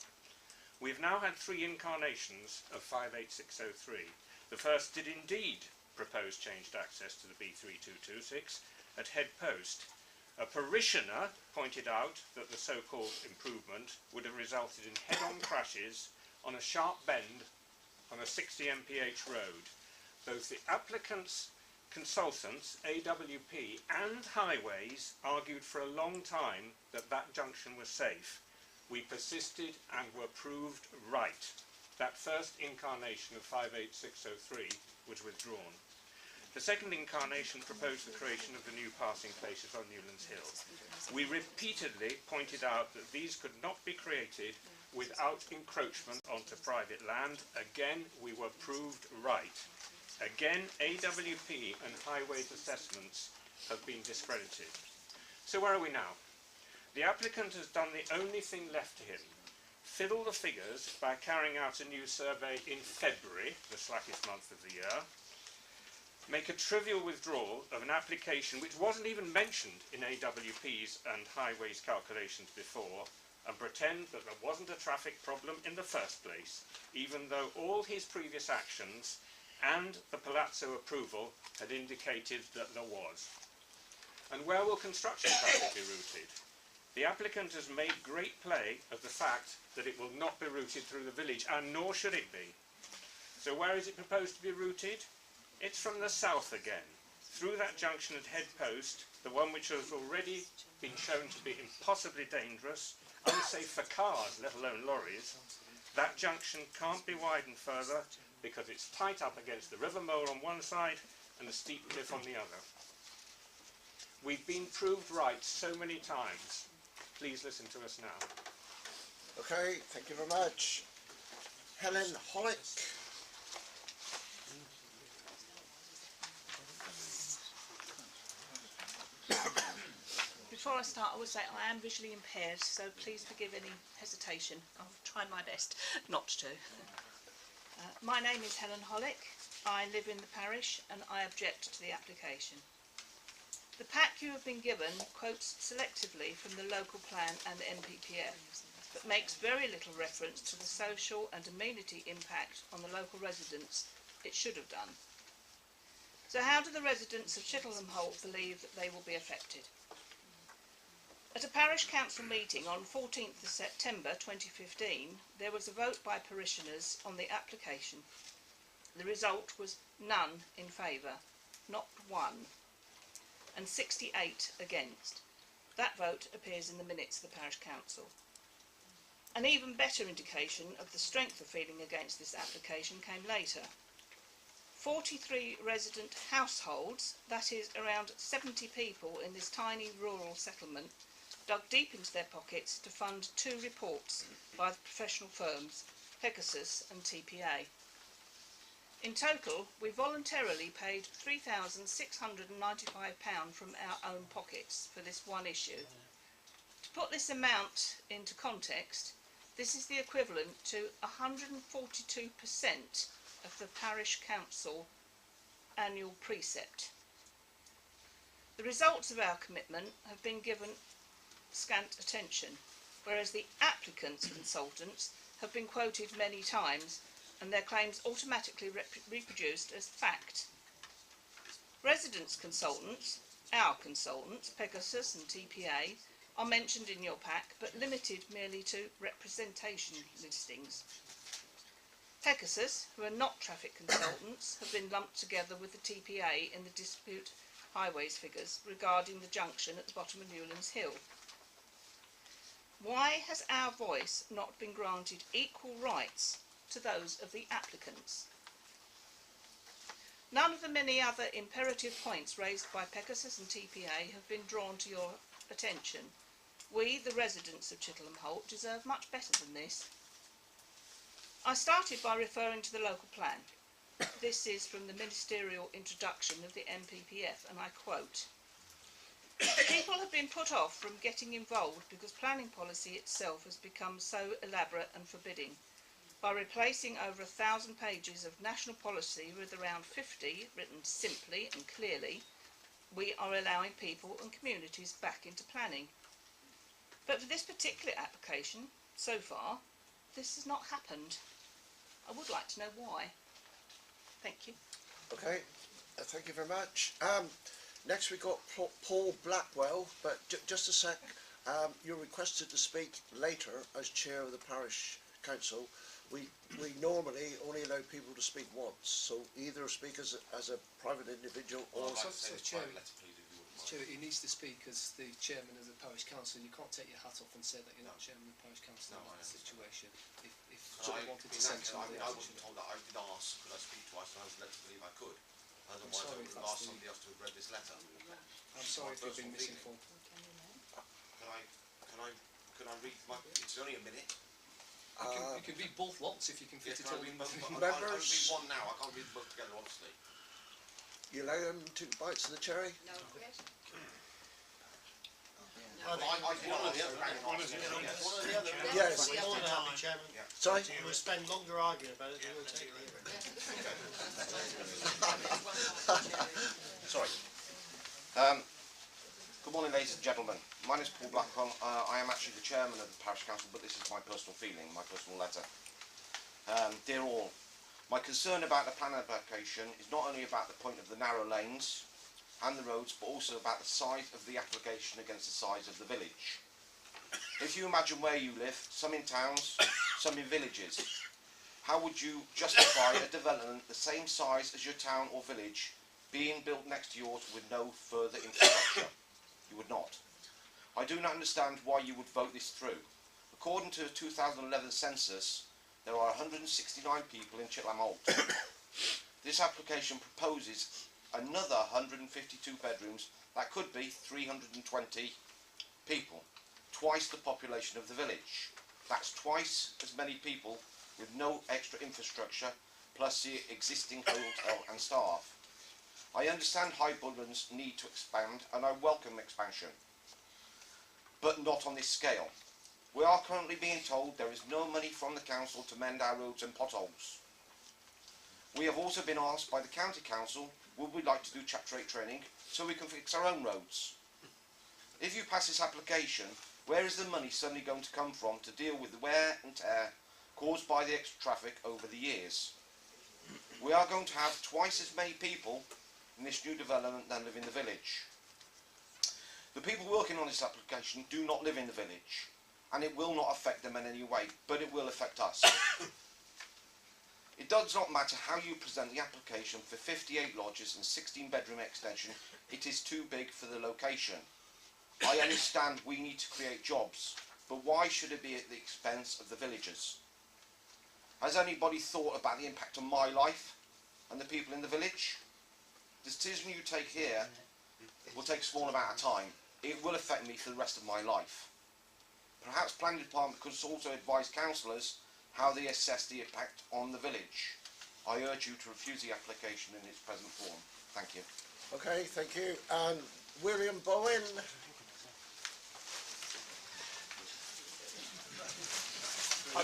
We have now had 3 incarnations of 58603. The first did indeed propose changed access to the B3226 at Head Post. A parishioner pointed out that the so-called improvement would have resulted in head-on crashes on a sharp bend on a 60 mph road. Both the applicant's consultants, AWP and Highways, argued for a long time that that junction was safe. We persisted and were proved right. That first incarnation of 58603 was withdrawn. The second incarnation proposed the creation of the new passing places on Newlands Hill. We repeatedly pointed out that these could not be created without encroachment onto private land. Again, we were proved right. Again, AWP and Highways assessments have been discredited. So where are we now? The applicant has done the only thing left to him: fiddle the figures by carrying out a new survey in February, the slackest month of the year, make a trivial withdrawal of an application which wasn't even mentioned in AWP's and Highways calculations before, and pretend that there wasn't a traffic problem in the first place, even though all his previous actions and the Palazzo approval had indicated that there was. And where will construction traffic be routed? The applicant has made great play of the fact that it will not be routed through the village, and nor should it be. So where is it proposed to be routed? It's from the south again, through that junction at Head Post, the one which has already been shown to be impossibly dangerous, unsafe for cars, let alone lorries. That junction can't be widened further because it's tight up against the river mole on one side and the steep cliff on the other. We've been proved right so many times. Please listen to us now. Okay, thank you very much. Helen Hollick. Before I start, I would say I am visually impaired, so please forgive any hesitation. I'll try my best not to. My name is Helen Hollick. I live in the parish and I object to the application. The pack you have been given quotes selectively from the local plan and the NPPF, but makes very little reference to the social and amenity impact on the local residents it should have done. So how do the residents of Chittlehamholt believe that they will be affected? At a parish council meeting on 14th of September 2015, there was a vote by parishioners on the application. The result was none in favour, not one. and 68 against. That vote appears in the minutes of the Parish Council. An even better indication of the strength of feeling against this application came later. 43 resident households, that is around 70 people in this tiny rural settlement, dug deep into their pockets to fund 2 reports by the professional firms Pegasus and TPA. In total, we voluntarily paid £3,695 from our own pockets for this one issue. To put this amount into context, this is the equivalent to 142% of the Parish Council annual precept. The results of our commitment have been given scant attention, whereas the applicants' consultants have been quoted many times and their claims automatically reproduced as fact. Residents' consultants, our consultants, Pegasus and TPA, are mentioned in your pack but limited merely to representation listings. Pegasus, who are not traffic consultants, have been lumped together with the TPA in the dispute highways figures regarding the junction at the bottom of Newlands Hill. Why has our voice not been granted equal rights to those of the applicants? None of the many other imperative points raised by Pegasus and TPA have been drawn to your attention. We, the residents of Chittlehamholt, deserve much better than this. I started by referring to the local plan. This is from the ministerial introduction of the MPPF, and I quote, "People have been put off from getting involved because planning policy itself has become so elaborate and forbidding. By replacing over 1,000 pages of national policy with around 50 written simply and clearly, we are allowing people and communities back into planning. But for this particular application, so far, this has not happened. I would like to know why. Thank you." Okay, thank you very much. Next we got Paul Blackwell, but just a sec. You're requested to speak later as chair of the parish council. We normally only allow people to speak once, so either speak as a private individual or... Chair, he needs to speak as the chairman of the parish council. You can't take your hat off and say that you're not chairman of the parish council in that situation. If someone wanted to send somebody I else, wasn't told that. I did ask, could I speak twice, and I was led to believe I could. Otherwise, I sorry would if have that's asked somebody else to have read this letter. I'm sorry if you've been misinformed. Can I read my... It's only a minute. You can read both lots if you can fit it all in. I can't read one now. I can't read them both together, obviously. You allow them to bites of the cherry? No. One or the other. Yes. Sorry? We'll spend longer arguing about it than we'll take it. Sorry. Good morning, ladies and gentlemen. My name is Paul Blackwell. I am actually the chairman of the parish council, but this is my personal feeling, my personal letter. Dear all, my concern about the plan application is not only about the point of the narrow lanes and the roads, but also about the size of the application against the size of the village. If you imagine where you live, some in towns, some in villages, how would you justify a development the same size as your town or village being built next to yours with no further infrastructure? You would not. I do not understand why you would vote this through. According to the 2011 census, there are 169 people in Chittlehamholt. This application proposes another 152 bedrooms that could be 320 people, twice the population of the village. That's twice as many people with no extra infrastructure, plus the existing hotel and staff. I understand Highbullen's need to expand, and I welcome expansion, but not on this scale. We are currently being told there is no money from the council to mend our roads and potholes. We have also been asked by the county council, would we like to do Chapter 8 training so we can fix our own roads? If you pass this application, where is the money suddenly going to come from to deal with the wear and tear caused by the extra traffic over the years? We are going to have twice as many people in this new development than live in the village. The people working on this application do not live in the village, and it will not affect them in any way, but it will affect us. It does not matter how you present the application for 58 lodges and 16-bedroom extension, it is too big for the location. I understand we need to create jobs, but why should it be at the expense of the villagers? Has anybody thought about the impact on my life and the people in the village? The decision you take here will take a small amount of time. It will affect me for the rest of my life. Perhaps planning department could also advise councillors how they assess the impact on the village. I urge you to refuse the application in its present form. Thank you. Okay, thank you. And William Bowen.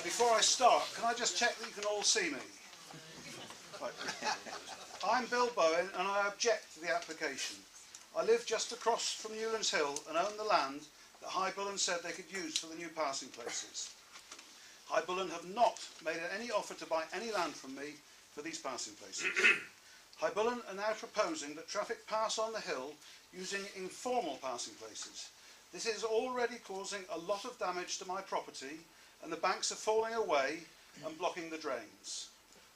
Before I start, can I just check that you can all see me? Right. I'm Bill Bowen and I object to the application. I live just across from Newlands Hill and own the land that Highbullen said they could use for the new passing places. Highbullen have not made any offer to buy any land from me for these passing places. Highbullen are now proposing that traffic pass on the hill using informal passing places. This is already causing a lot of damage to my property and the banks are falling away and blocking the drains.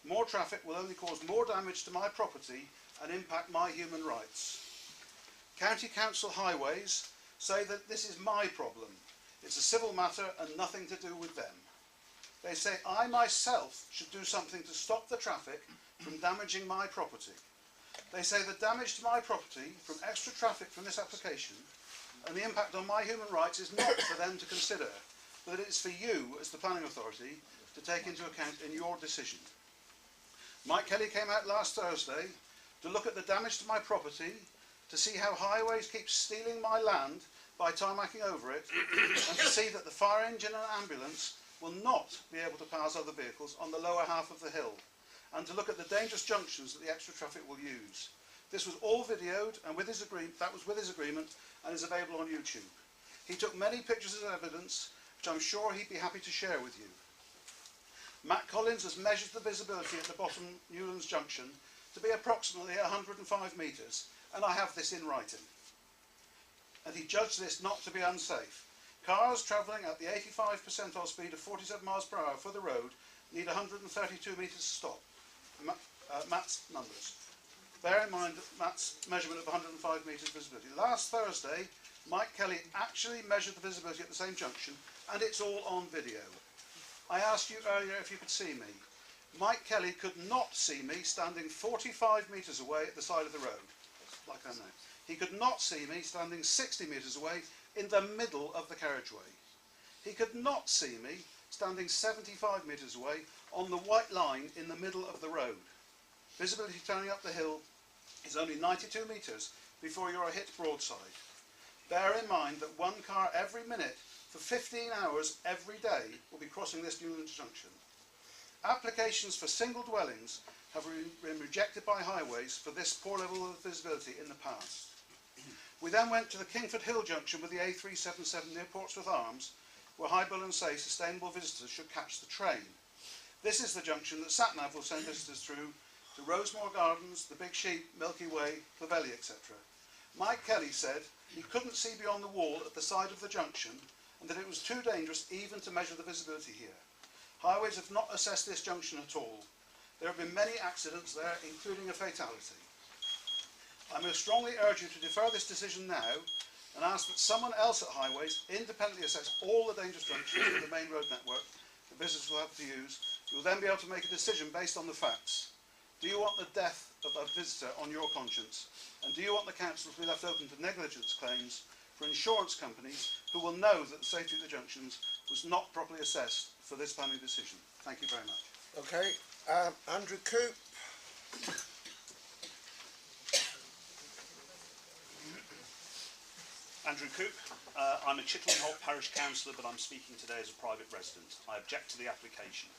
More traffic will only cause more damage to my property and impact my human rights. County Council Highways say that this is my problem. It's a civil matter and nothing to do with them. They say I myself should do something to stop the traffic from damaging my property. They say the damage to my property from extra traffic from this application and the impact on my human rights is not for them to consider, but it is for you as the planning authority to take into account in your decision. Mike Kelly came out last Thursday to look at the damage to my property, to see how Highways keeps stealing my land by tarmacking over it, and to see that the fire engine and ambulance will not be able to pass other vehicles on the lower half of the hill, and to look at the dangerous junctions that the extra traffic will use. This was all videoed and with his agreement and is available on YouTube. He took many pictures as evidence, which I'm sure he'd be happy to share with you. Matt Collins has measured the visibility at the bottom Newlands Junction to be approximately 105 metres, and I have this in writing. And he judged this not to be unsafe. Cars travelling at the 85 percentile speed of 47 miles per hour for the road need 132 metres to stop. Matt's numbers. Bear in mind Matt's measurement of 105 metres visibility. Last Thursday, Mike Kelly actually measured the visibility at the same junction, and it's all on video. I asked you earlier if you could see me. Mike Kelly could not see me standing 45 metres away at the side of the road, like I know. He could not see me standing 60 metres away in the middle of the carriageway. He could not see me standing 75 metres away on the white line in the middle of the road. Visibility turning up the hill is only 92 metres before you're hit broadside. Bear in mind that one car every minute for 15 hours every day will be crossing this Newlands Junction. Applications for single dwellings have been rejected by Highways for this poor level of visibility in the past. We then went to the Kingford Hill Junction with the A377 near Portsmouth Arms, where Highbullen say sustainable visitors should catch the train. This is the junction that SatNav will send visitors through to Rosemore Gardens, the Big Sheep, Milky Way, Clovelly, etc. Mike Kelly said he couldn't see beyond the wall at the side of the junction and that it was too dangerous even to measure the visibility here. Highways have not assessed this junction at all. There have been many accidents there, including a fatality. I most strongly urge you to defer this decision now and ask that someone else at Highways independently assess all the dangerous junctions of the main road network that visitors will have to use. You will then be able to make a decision based on the facts. Do you want the death of a visitor on your conscience? And do you want the council to be left open to negligence claims for insurance companies who will know that the safety of the junctions was not properly assessed for this planning decision? Thank you very much. Okay, Andrew Coop. Andrew Coop. I'm a Chittlehamholt Parish Councillor, but I'm speaking today as a private resident. I object to the application.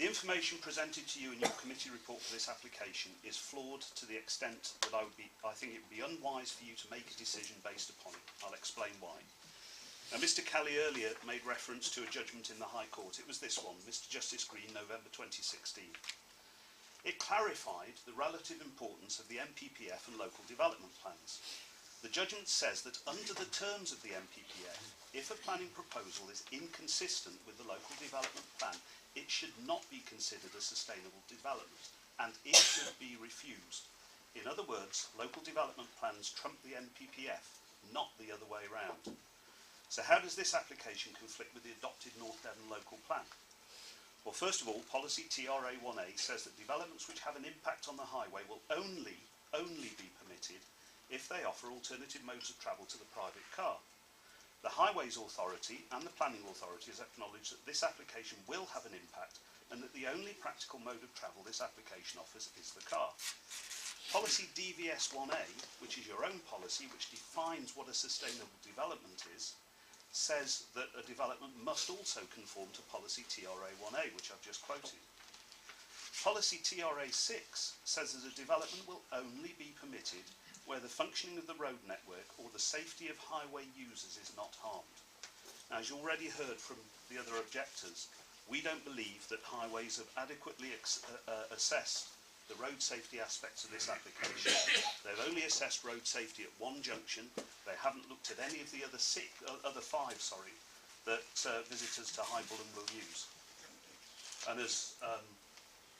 The information presented to you in your committee report for this application is flawed to the extent that I think it would be unwise for you to make a decision based upon it. I'll explain why. Now, Mr. Kelly earlier made reference to a judgment in the High Court. It was this one, Mr. Justice Green, November 2016. It clarified the relative importance of the MPPF and local development plans. The judgment says that under the terms of the NPPF, if a planning proposal is inconsistent with the local development plan, it should not be considered a sustainable development and it should be refused. In other words, local development plans trump the NPPF, not the other way round. So how does this application conflict with the adopted North Devon local plan? Well, first of all, policy TRA 1A says that developments which have an impact on the highway will only be permitted if they offer alternative modes of travel to the private car. The Highways Authority and the Planning Authority has acknowledged that this application will have an impact and that the only practical mode of travel this application offers is the car. Policy DVS 1A, which is your own policy which defines what a sustainable development is, says that a development must also conform to policy TRA 1A, which I've just quoted. Policy TRA 6 says that a development will only be permitted where the functioning of the road network or the safety of highway users is not harmed. Now, as you already heard from the other objectors, we don't believe that Highways have adequately assessed the road safety aspects of this application. They've only assessed road safety at one junction. They haven't looked at any of the other five that visitors to Highbullen will use. And as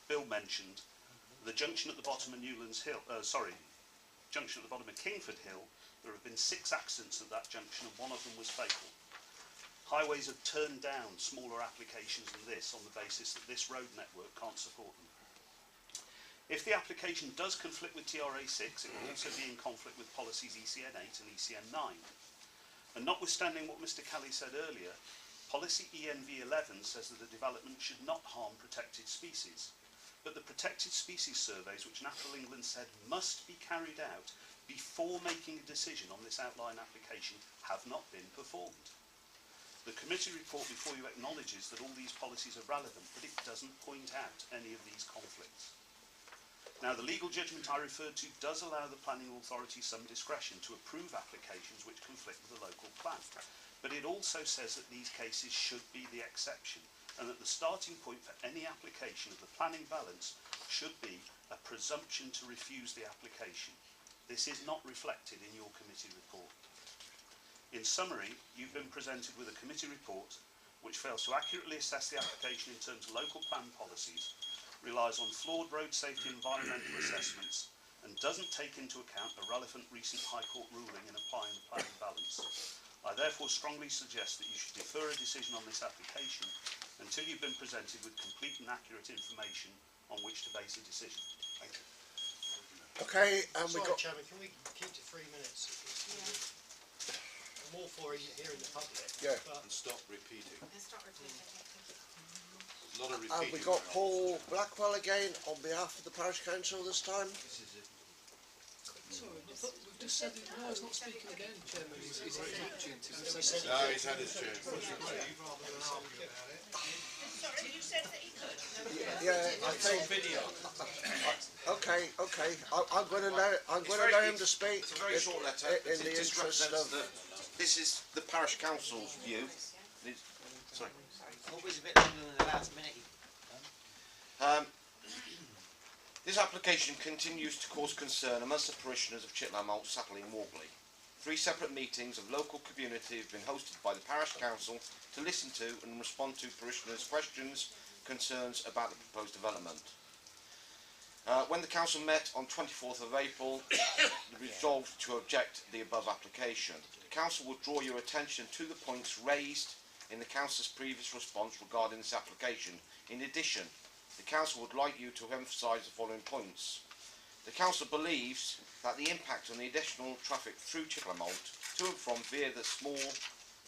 Bill mentioned, the junction at the bottom of junction at the bottom of Kingford Hill, there have been 6 accidents at that junction and one of them was fatal. Highways have turned down smaller applications than this on the basis that this road network can't support them. If the application does conflict with TRA 6, it will also be in conflict with policies ECN 8 and ECN 9. And notwithstanding what Mr. Kelly said earlier, policy ENV 11 says that the development should not harm protected species. But the protected species surveys, which Natural England said must be carried out before making a decision on this outline application, have not been performed. The committee report before you acknowledges that all these policies are relevant, but it doesn't point out any of these conflicts. Now, the legal judgment I referred to does allow the planning authority some discretion to approve applications which conflict with the local plan, but it also says that these cases should be the exception, and that the starting point for any application of the planning balance should be a presumption to refuse the application. This is not reflected in your committee report. In summary, you've been presented with a committee report which fails to accurately assess the application in terms of local plan policies, relies on flawed road safety and environmental assessments, and doesn't take into account a relevant recent High Court ruling in applying the planning balance. I therefore strongly suggest that you should defer a decision on this application until you've been presented with complete and accurate information on which to base a decision. Thank you. Okay, and we've got... Chairman, can we keep to 3 minutes? Yeah. I'm all for hearing the public. Yeah. But And stop repeating. A lot of And repeating. we've got Paul Blackwell again on behalf of the Parish Council this time. Sorry, we've just said it. No, he's not speaking again, Chairman. He's had his opportunity. We've said No, he's had his chance. Sorry, you said that he could. Yeah, I think. Okay. I'm going to allow him to speak. It's a very short letter. In the It just interest represents of. this is the Parish Council's view. Sorry. Always a bit longer than the last minute. This application continues to cause concern amongst the parishioners of Chittlehamholt, Satterley and Walgley. 3 separate meetings of local community have been hosted by the Parish Council to listen to and respond to parishioners' questions, concerns about the proposed development. When the Council met on 24th of April, it resolved to object the above application. The Council will draw your attention to the points raised in the Council's previous response regarding this application. In addition, the Council would like you to emphasise the following points. The Council believes that the impact on the additional traffic through Chittlehamholt to and from via the small,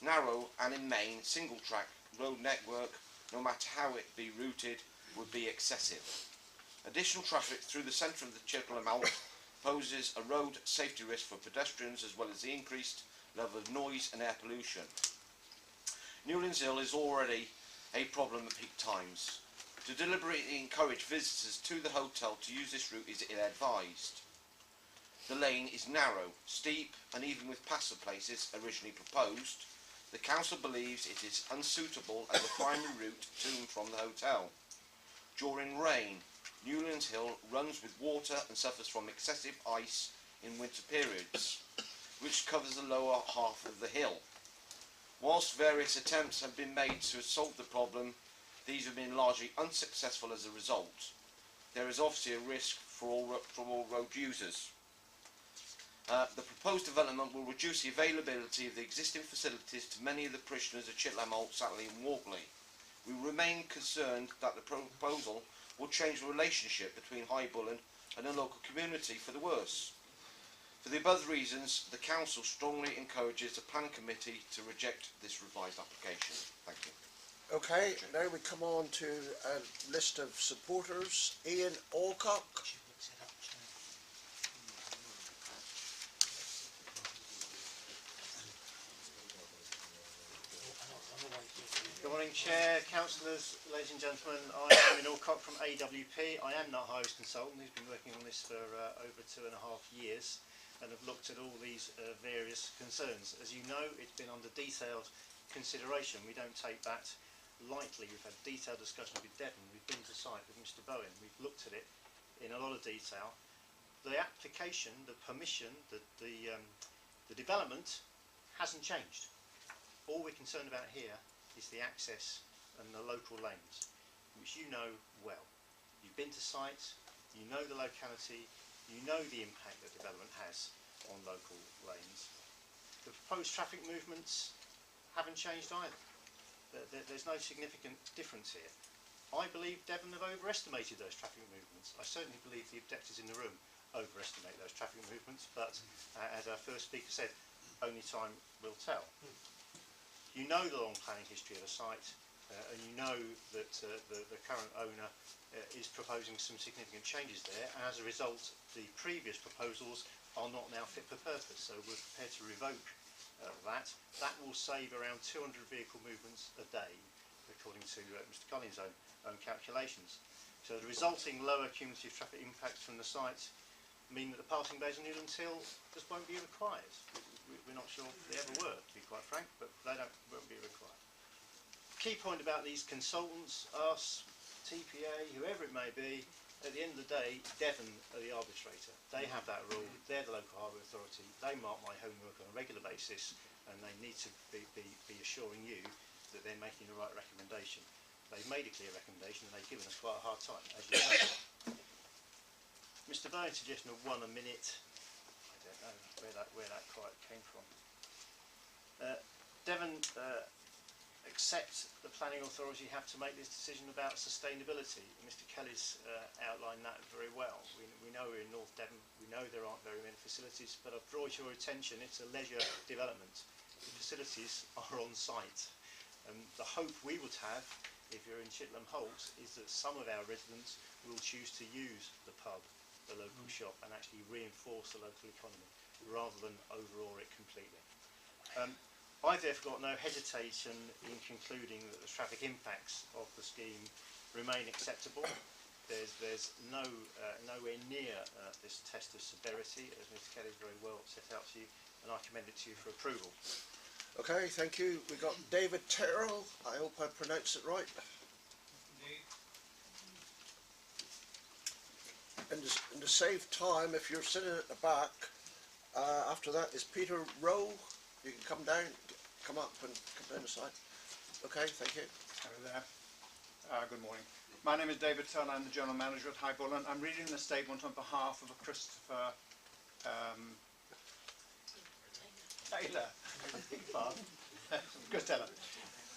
narrow and in main single track road network, no matter how it be routed, would be excessive. Additional traffic through the centre of the Chittlehamholt poses a road safety risk for pedestrians as well as the increased level of noise and air pollution. Newlands Hill is already a problem at peak times. To deliberately encourage visitors to the hotel to use this route is ill-advised. The lane is narrow, steep and even with passer places originally proposed, the Council believes it is unsuitable as a primary route to and from the hotel. During rain, Newlands Hill runs with water and suffers from excessive ice in winter periods. which covers the lower half of the hill. Whilst various attempts have been made to solve the problem, these have been largely unsuccessful as a result. There is obviously a risk for all road users. The proposed development will reduce the availability of the existing facilities to many of the parishioners of Chittlehamholt, Satley and Walkley. We remain concerned that the proposal will change the relationship between Highbullen and the local community for the worse. For the above reasons, the Council strongly encourages the Planning Committee to reject this revised application. Thank you. Okay, now we come on to a list of supporters. Ian Alcock. Good morning, Chair, Councillors, ladies and gentlemen. I am Ian Alcock from AWP. I am not Highways Consultant, who's been working on this for over 2.5 years and have looked at all these various concerns. As you know, it's been under detailed consideration. We don't take that lightly. We've had detailed discussion with Devon. We've been to site with Mr Bowen. We've looked at it in a lot of detail. The application, the permission, the development hasn't changed. All we're concerned about here is the access and the local lanes, which you know well. You've been to site, you know the locality, you know the impact that development has on local lanes. The proposed traffic movements haven't changed either. There's no significant difference here. I believe Devon have overestimated those traffic movements. I certainly believe the objectors in the room overestimate those traffic movements, but as our first speaker said, only time will tell. You know the long planning history of the site, and you know that the current owner is proposing some significant changes there, and as a result the previous proposals are not now fit for purpose, so we're prepared to revoke that. That will save around 200 vehicle movements a day, according to Mr Collins' own calculations. So the resulting lower cumulative traffic impacts from the site mean that the passing bays on Newlands Hill just won't be required. We're not sure they ever were, to be quite frank, but they won't be required. Key point about these consultants, us, TPA, whoever it may be, at the end of the day, Devon are the arbitrator. They have that rule, they're the local highway authority, they mark my homework on a regular basis, and they need to be assuring you that they're making the right recommendation. They've made a clear recommendation and they've given us quite a hard time, as you know. Mr Bowen's suggestion of 1 minute, I don't know where that quite came from. Devon accept the planning authority have to make this decision about sustainability. Mr Kelly's outlined that very well. We know we're in North Devon, we know there aren't very many facilities, but I've brought your attention, it's a leisure development. The facilities are on site. The hope we would have, if you're in Chittlehamholt, is that some of our residents will choose to use the pub, the local shop, and actually reinforce the local economy, rather than overawe it completely. I've therefore got no hesitation in concluding that the traffic impacts of the scheme remain acceptable. There's nowhere near this test of severity, as Mr Kelly's very well set out to you, and I commend it to you for approval. Okay, thank you. We've got David Terrell. I hope I pronounced it right. And to save time, if you're sitting at the back, after that is Peter Rowe. You can come down, come up and come down the side. Okay, thank you. Hello there. Good morning. My name is David Turner. I'm the General Manager at Highbullen. I'm reading the statement on behalf of Christopher Taylor. Costello.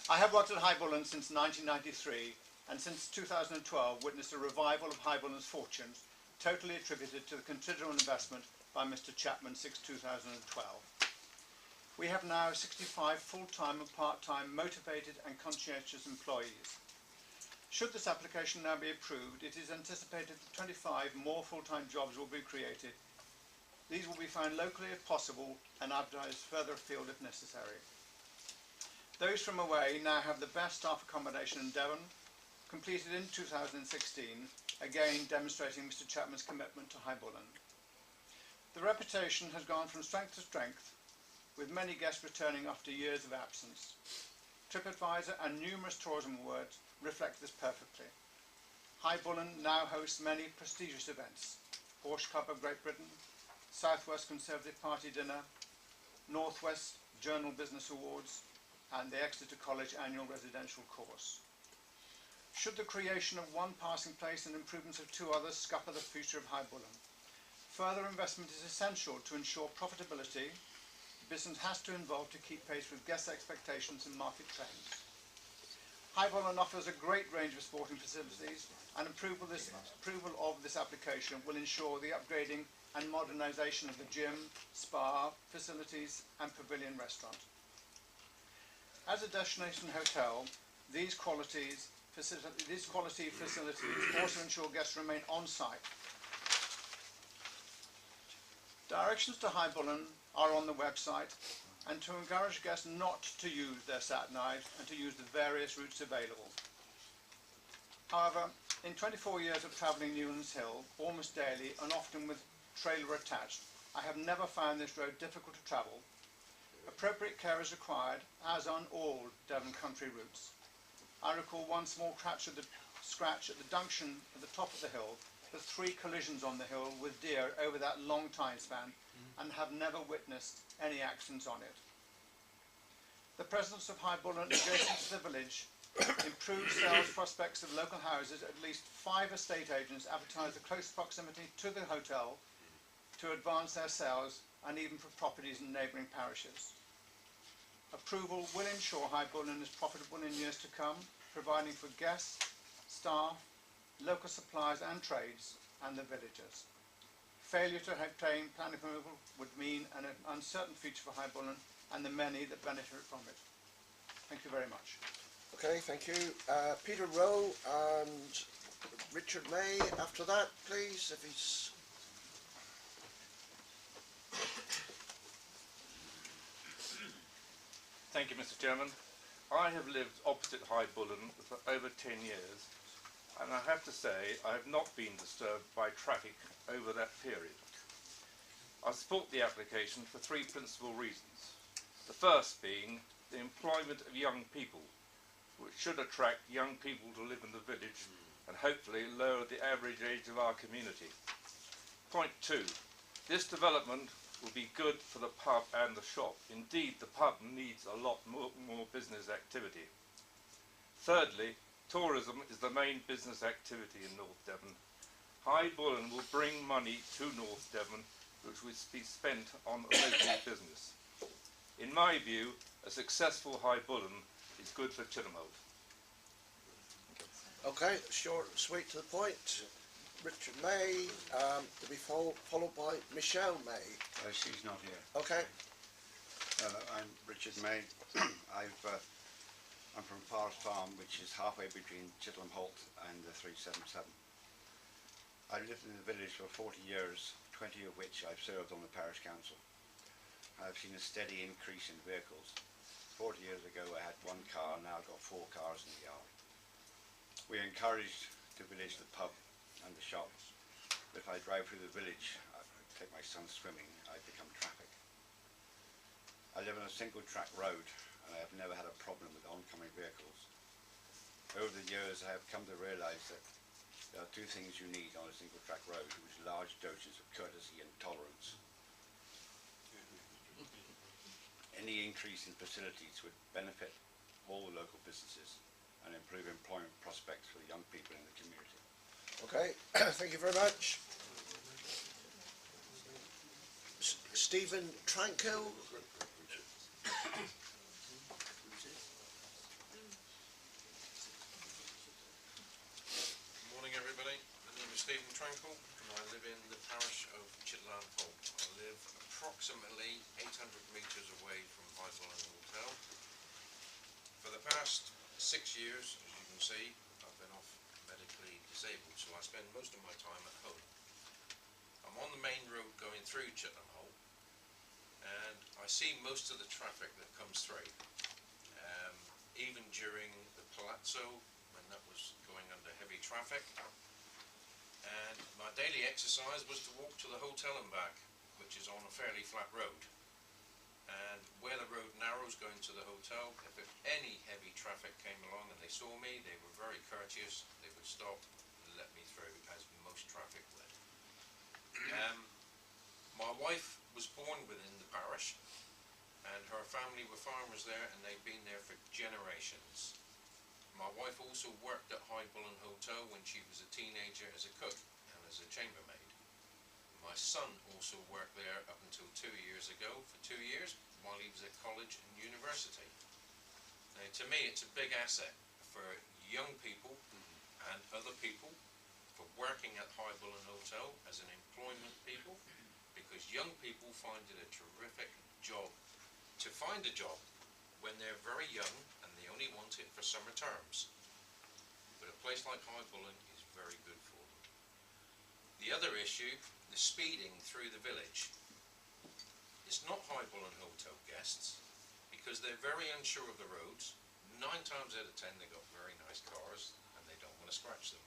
I have worked at Highbullen since 1993 and since 2012 witnessed a revival of Highbullen's fortunes, totally attributed to the considerable investment by Mr Chapman since 2012. We have now 65 full-time and part-time motivated and conscientious employees. Should this application now be approved, it is anticipated that 25 more full-time jobs will be created. These will be found locally if possible and advertised further afield if necessary. Those from away now have the best staff accommodation in Devon, completed in 2016, again demonstrating Mr Chapman's commitment to Highbullen. The reputation has gone from strength to strength, with many guests returning after years of absence. TripAdvisor and numerous tourism awards reflect this perfectly. Highbullen now hosts many prestigious events: Porsche Cup of Great Britain, Southwest Conservative Party dinner, Northwest Journal Business Awards, and the Exeter College Annual Residential Course. Should the creation of one passing place and improvements of two others scupper the future of Highbullen? Further investment is essential to ensure profitability. Business has to involve to keep pace with guest expectations and market trends. Highbullen offers a great range of sporting facilities, and approval of this application will ensure the upgrading and modernisation of the gym, spa, facilities and pavilion restaurant. As a destination hotel, these quality facilities also ensure guests remain on site. Directions to Highbullen are on the website, and to encourage guests not to use their sat-nav and to use the various routes available. However, in 24 years of travelling Newlands Hill, almost daily and often with trailer attached, I have never found this road difficult to travel. Appropriate care is required, as on all Devon country routes. I recall one small scratch at the junction at the top of the hill, but 3 collisions on the hill with deer over that long time span, and have never witnessed any accidents on it. The presence of Highbullen adjacent to the village improves sales prospects of local houses. At least 5 estate agents advertise the close proximity to the hotel to advance their sales, and even for properties in neighbouring parishes. Approval will ensure Highbullen is profitable in years to come, providing for guests, staff, local suppliers and trades, and the villagers. Failure to obtain planning approval would mean an uncertain future for Highbullen and the many that benefit from it. Thank you very much. Okay, thank you. Peter Rowe and Richard May after that, please, if he's... Thank you, Mr. Chairman. I have lived opposite Highbullen for over 10 years, and I have to say I have not been disturbed by traffic over that period. I support the application for 3 principal reasons. The first being the employment of young people, which should attract young people to live in the village and hopefully lower the average age of our community. Point 2. This development will be good for the pub and the shop. Indeed, the pub needs a lot more business activity. Thirdly, tourism is the main business activity in North Devon. Highbullen will bring money to North Devon, which will be spent on local business. In my view, a successful Highbullen is good for Chittlehamholt. Okay, short and sweet to the point. Richard May, to be followed by Michelle May. She's not here. Okay. I'm Richard May. I'm from Forest Farm, which is halfway between Chittlehamholt and the 377. I've lived in the village for 40 years, 20 of which I've served on the parish council. I've seen a steady increase in vehicles. 40 years ago I had 1 car, now I've got 4 cars in the yard. We encouraged the village, the pub and the shops. But if I drive through the village, I take my son swimming, I become traffic. I live on a single track road and I have never had a problem with oncoming vehicles. Over the years I have come to realise that there are 2 things you need on a single track road, which are large doses of courtesy and tolerance. Any increase in facilities would benefit all the local businesses and improve employment prospects for the young people in the community. Okay, thank you very much. Stephen Tranquil. Morning everybody, my name is Stephen Tranquil and I live in the parish of Chittlehamholt. I live approximately 800 metres away from Highbullen Hotel. For the past 6 years, as you can see, I've been off medically disabled, so I spend most of my time at home. I'm on the main road going through Chittlehamholt and I see most of the traffic that comes through. Even during the Palazzo, when that was going under heavy traffic. And my daily exercise was to walk to the hotel and back, which is on a fairly flat road. And where the road narrows going to the hotel, if any heavy traffic came along and they saw me, they were very courteous. They would stop and let me through, as most traffic would. My wife was born within the parish, family were farmers there, and they've been there for generations. My wife also worked at Highbullen Hotel when she was a teenager as a cook and as a chambermaid. My son also worked there up until 2 years ago, for 2 years, while he was at college and university. Now, to me, it's a big asset for young people and other people for working at Highbullen Hotel as an employment people, because young people find it a terrific job to find a job when they're very young and they only want it for summer terms. But a place like Highbullen is very good for them. The other issue, the speeding through the village. It's not Highbullen Hotel guests, because they're very unsure of the roads. 9 times out of 10 they've got very nice cars and they don't want to scratch them.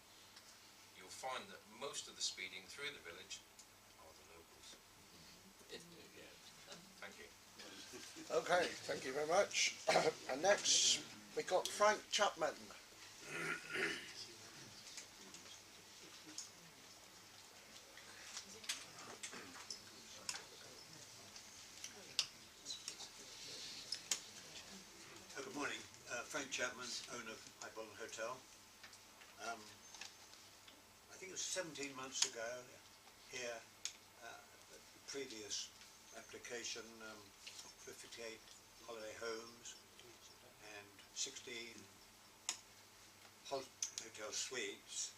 You'll find that most of the speeding through the village are the locals. Thank you. Okay, thank you very much. And next we got Frank Chapman. Good morning. Frank Chapman, owner of Highbullen Hotel. I think it was 17 months ago here, the previous application for 58 holiday homes and 16 hotel suites.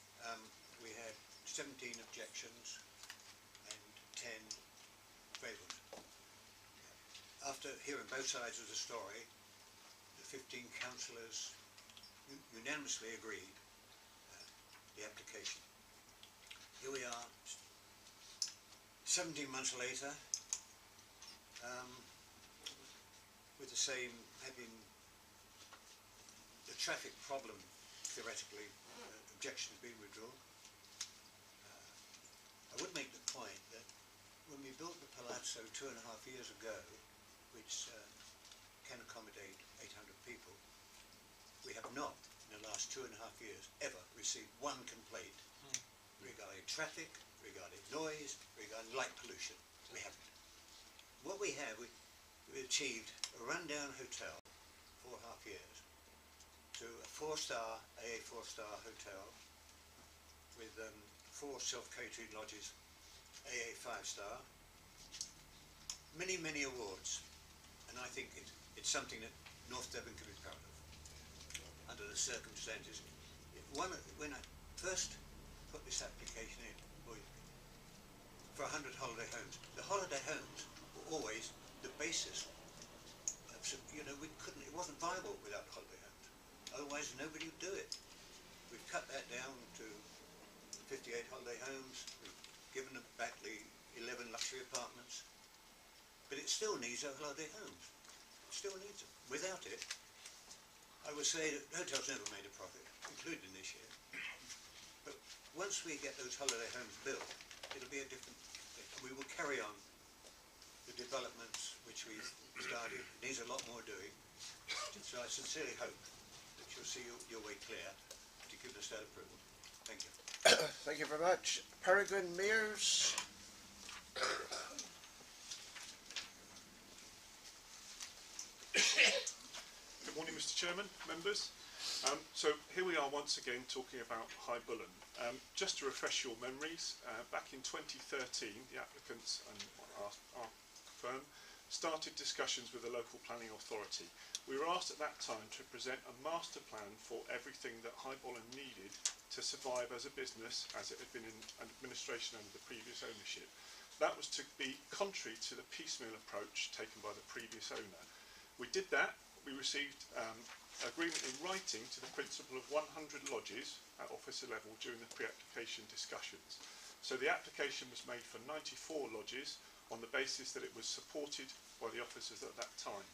We had 17 objections and 10 favours. After hearing both sides of the story, the 15 councillors unanimously agreed the application. Here we are, 17 months later, with the same, having the traffic problem, theoretically, objections being withdrawn. I would make the point that when we built the Palazzo 2.5 years ago, which can accommodate 800 people, we have not, in the last 2.5 years, ever received one complaint regarding traffic, regarding noise, regarding light pollution. We haven't. What we have, we achieved a rundown hotel, 4.5 years, to a 4-star, AA 4-star hotel, with 4 self-catering lodges, AA 5-star, many, many awards, and I think it's something that North Devon can be proud of, under the circumstances. When I first put this application in, for 100 holiday homes, the holiday homes were always the basis of, it wasn't viable without holiday homes. Otherwise nobody would do it. We've cut that down to 58 holiday homes. We've given them back the 11 luxury apartments. But it still needs our holiday homes. It still needs them. Without it, I would say that hotels never made a profit, including this year. But once we get those holiday homes built, it'll be a different thing. We will carry on the developments which we've started. It needs a lot more doing. So I sincerely hope that you'll see your way clear to give us that approval. Thank you. Thank you very much. Peregrine Mears. Good morning, Mr. Chairman, members. So here we are once again talking about Highbullen. Just to refresh your memories, back in 2013, the applicants and our firm started discussions with the local planning authority. We were asked at that time to present a master plan for everything that Highbullen needed to survive as a business, as it had been in administration under the previous ownership. That was to be contrary to the piecemeal approach taken by the previous owner. We did that. We received agreement in writing to the principle of 100 lodges at officer level during the pre-application discussions. So the application was made for 94 lodges on the basis that it was supported by the officers at that time.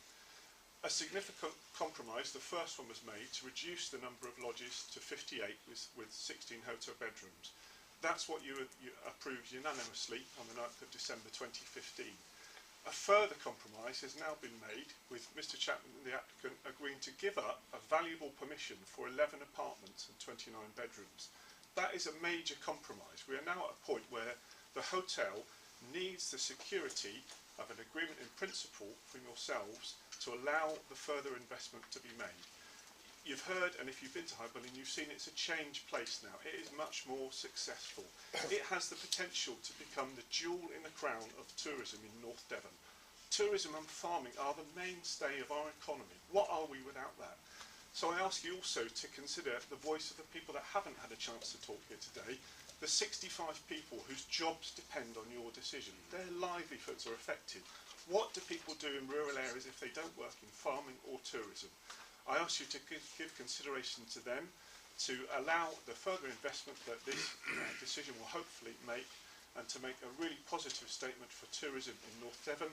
A significant compromise, the first one was made to reduce the number of lodges to 58 with 16 hotel bedrooms. That's what you approved unanimously on the 9th of December 2015. A further compromise has now been made with Mr. Chapman, the applicant, agreeing to give up a valuable permission for 11 apartments and 29 bedrooms. That is a major compromise. We are now at a point where the hotel needs the security of an agreement in principle from yourselves to allow the further investment to be made. You've heard, and if you've been to Highbullen, you've seen it's a changed place now. It is much more successful. It has the potential to become the jewel in the crown of tourism in North Devon. Tourism and farming are the mainstay of our economy. What are we without that? So I ask you also to consider the voice of the people that haven't had a chance to talk here today, the 65 people whose jobs depend on your decision. Their livelihoods are affected. What do people do in rural areas if they don't work in farming or tourism? I ask you to give consideration to them, to allow the further investment that this decision will hopefully make, and to make a really positive statement for tourism in North Devon,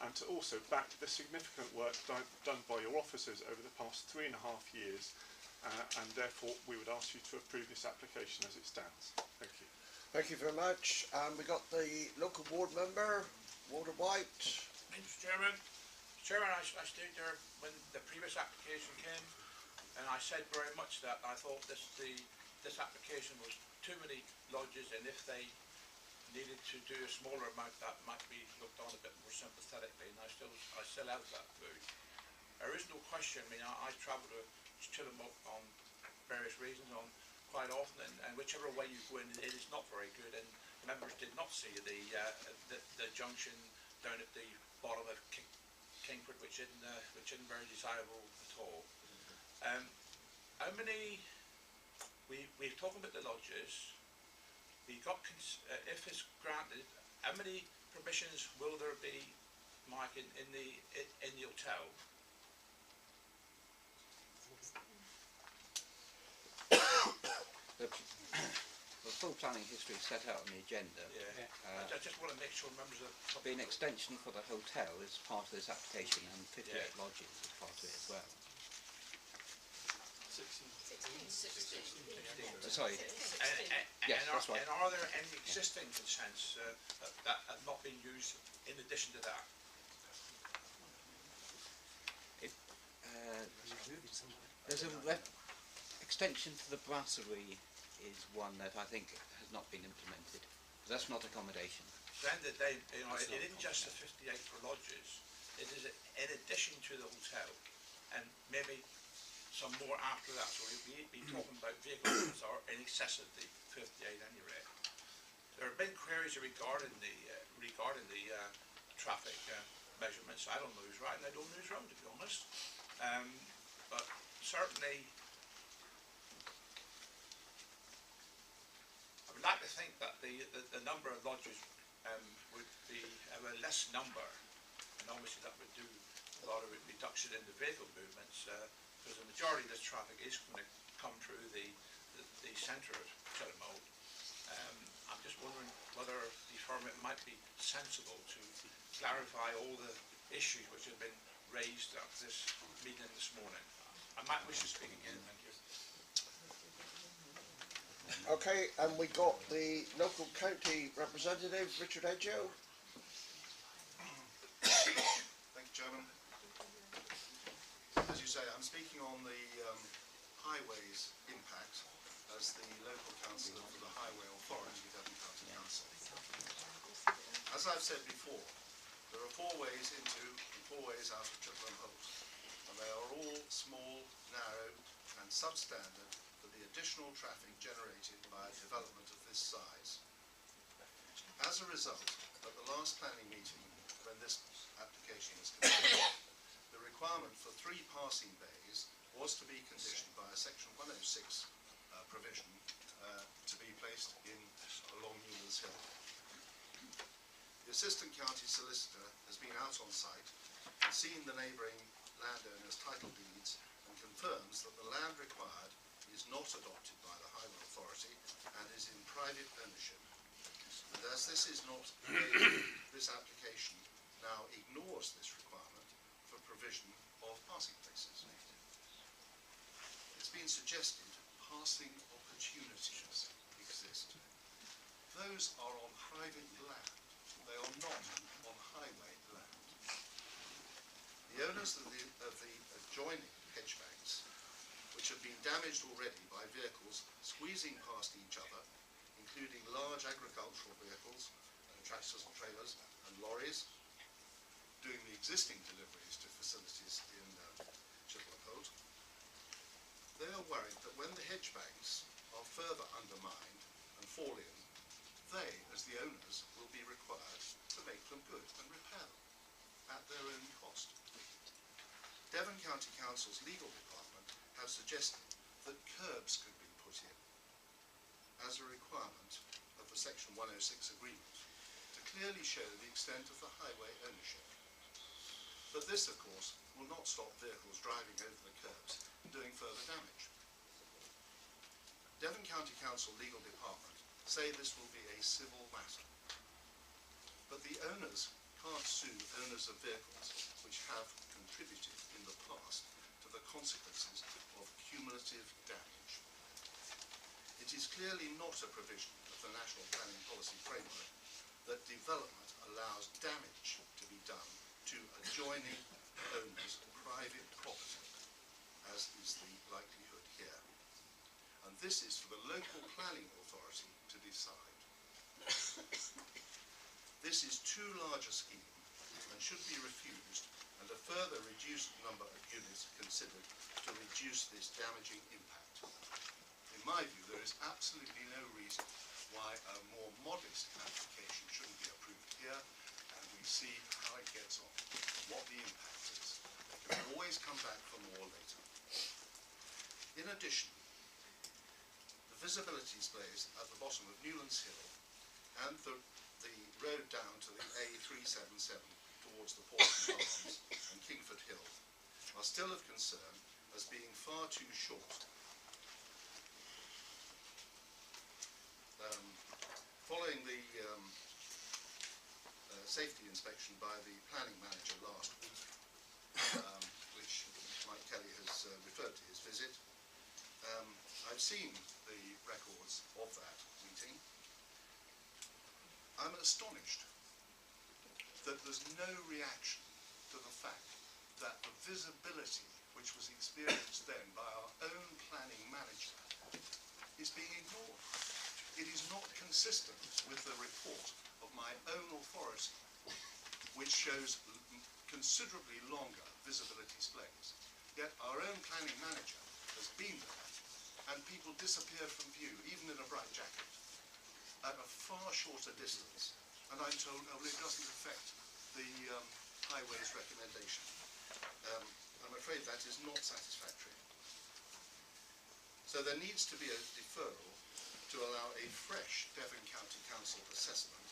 and to also back the significant work done by your officers over the past 3.5 years, and therefore we would ask you to approve this application as it stands. Thank you. Thank you very much. We got the local ward member, Walter White. Mr. Chairman, I stayed there when the previous application came, and I said very much that I thought this application was too many lodges, and if they needed to do a smaller amount, that might be looked on a bit more sympathetically, and I still have that view. There is no question. I mean, I travel to Chittlehamholt on various reasons quite often, and whichever way you go in, it is not very good, and members did not see the junction down at the bottom of Kingford, which isn't very desirable at all. How many? We're talking about the lodges. We got if it's granted, how many permissions will there be, Mike, in the hotel? The full planning history is set out on the agenda. Yeah. I just want to make sure members of There'll be an extension for the hotel as part of this application, and 58 lodges as part of it as well. 16. Sorry. Yes, that's right. And are there any existing consents that have not been used in addition to that? There's an extension to the brasserie is one that I think has not been implemented. That's not accommodation. At the end of the day, it isn't just the 58 for lodges. It is in addition to the hotel, and maybe some more after that. So we'll be talking about vehicles that are in excess of the 58 anyway. There have been queries regarding the traffic measurements. I don't know who's right and I don't know who's wrong, to be honest. But certainly, I would like to think that the number of lodges would be a less number, and obviously that would do a lot of reduction in the vehicle movements, because the majority of this traffic is going to come through the centre of Chittlehamholt. I'm just wondering whether the firm might be sensible to clarify all the issues which have been raised at this meeting this morning. I might wish to speak again, thank you. Okay, and we got the local county representative, Richard Edgeo. Thank you, Chairman. As you say, I'm speaking on the highways impact as the local councillor for the Highway Authority, Devon Council Planning. As I've said before, there are 4 ways into and 4 ways out of Chittlehamholt, and they are all small, narrow and substandard for the additional traffic generated by a development of this size. As a result, at the last planning meeting, when this application was considered, the requirement for 3 passing bays was to be conditioned by a section 106 provision to be placed along Newlands Hill. The Assistant County Solicitor has been out on site and seen the neighbouring landowners' title deeds and confirms that the land required is not adopted by the Highway Authority and is in private ownership. And as this is not this application now ignores this requirement for provision of passing places. It's been suggested passing opportunities exist. Those are on private land. They are not on highway land. The owners of the adjoining hedge banks, which have been damaged already by vehicles squeezing past each other, including large agricultural vehicles, tractors and trailers and lorries, doing the existing deliveries to facilities in Chittlehamholt, they are worried that when the hedge banks are further undermined and fall in, they, as the owners, will be required to make them good and repair them at their own cost. Devon County Council's legal department have suggested that curbs could be put in as a requirement of the Section 106 agreement to clearly show the extent of the highway ownership. But this, of course, will not stop vehicles driving over the curbs and doing further damage. Devon County Council legal department say this will be a civil matter, but the owners can't sue owners of vehicles which have contributed in the past to the consequences of cumulative damage. It is clearly not a provision of the National Planning Policy Framework that development allows damage to be done to adjoining owners' private property, as is the likelihood here. And this is for the local planning authority to decide. This is too large a scheme and should be refused, and a further reduced number of units considered to reduce this damaging impact. In my view, there is absolutely no reason why a more modest application shouldn't be approved here, and we see how it gets on, what the impact is. They can always come back for more later. In addition, the visibility displays at the bottom of Newlands Hill and the road down to the A377 towards the Portsmouth Arms and Kingford Hill are still of concern as being far too short. Following the safety inspection by the planning manager last week, which Mike Kelly has referred to his visit, I've seen the records of that meeting. I'm astonished that there's no reaction to the fact that the visibility which was experienced then by our own planning manager is being ignored. It is not consistent with the report of my own authority, which shows considerably longer visibility displays. Yet our own planning manager has been there, and people disappear from view, even in a bright jacket, at a far shorter distance. And I'm told, oh, well, it doesn't affect the highways recommendation. I'm afraid that is not satisfactory. So there needs to be a deferral to allow a fresh Devon County Council assessment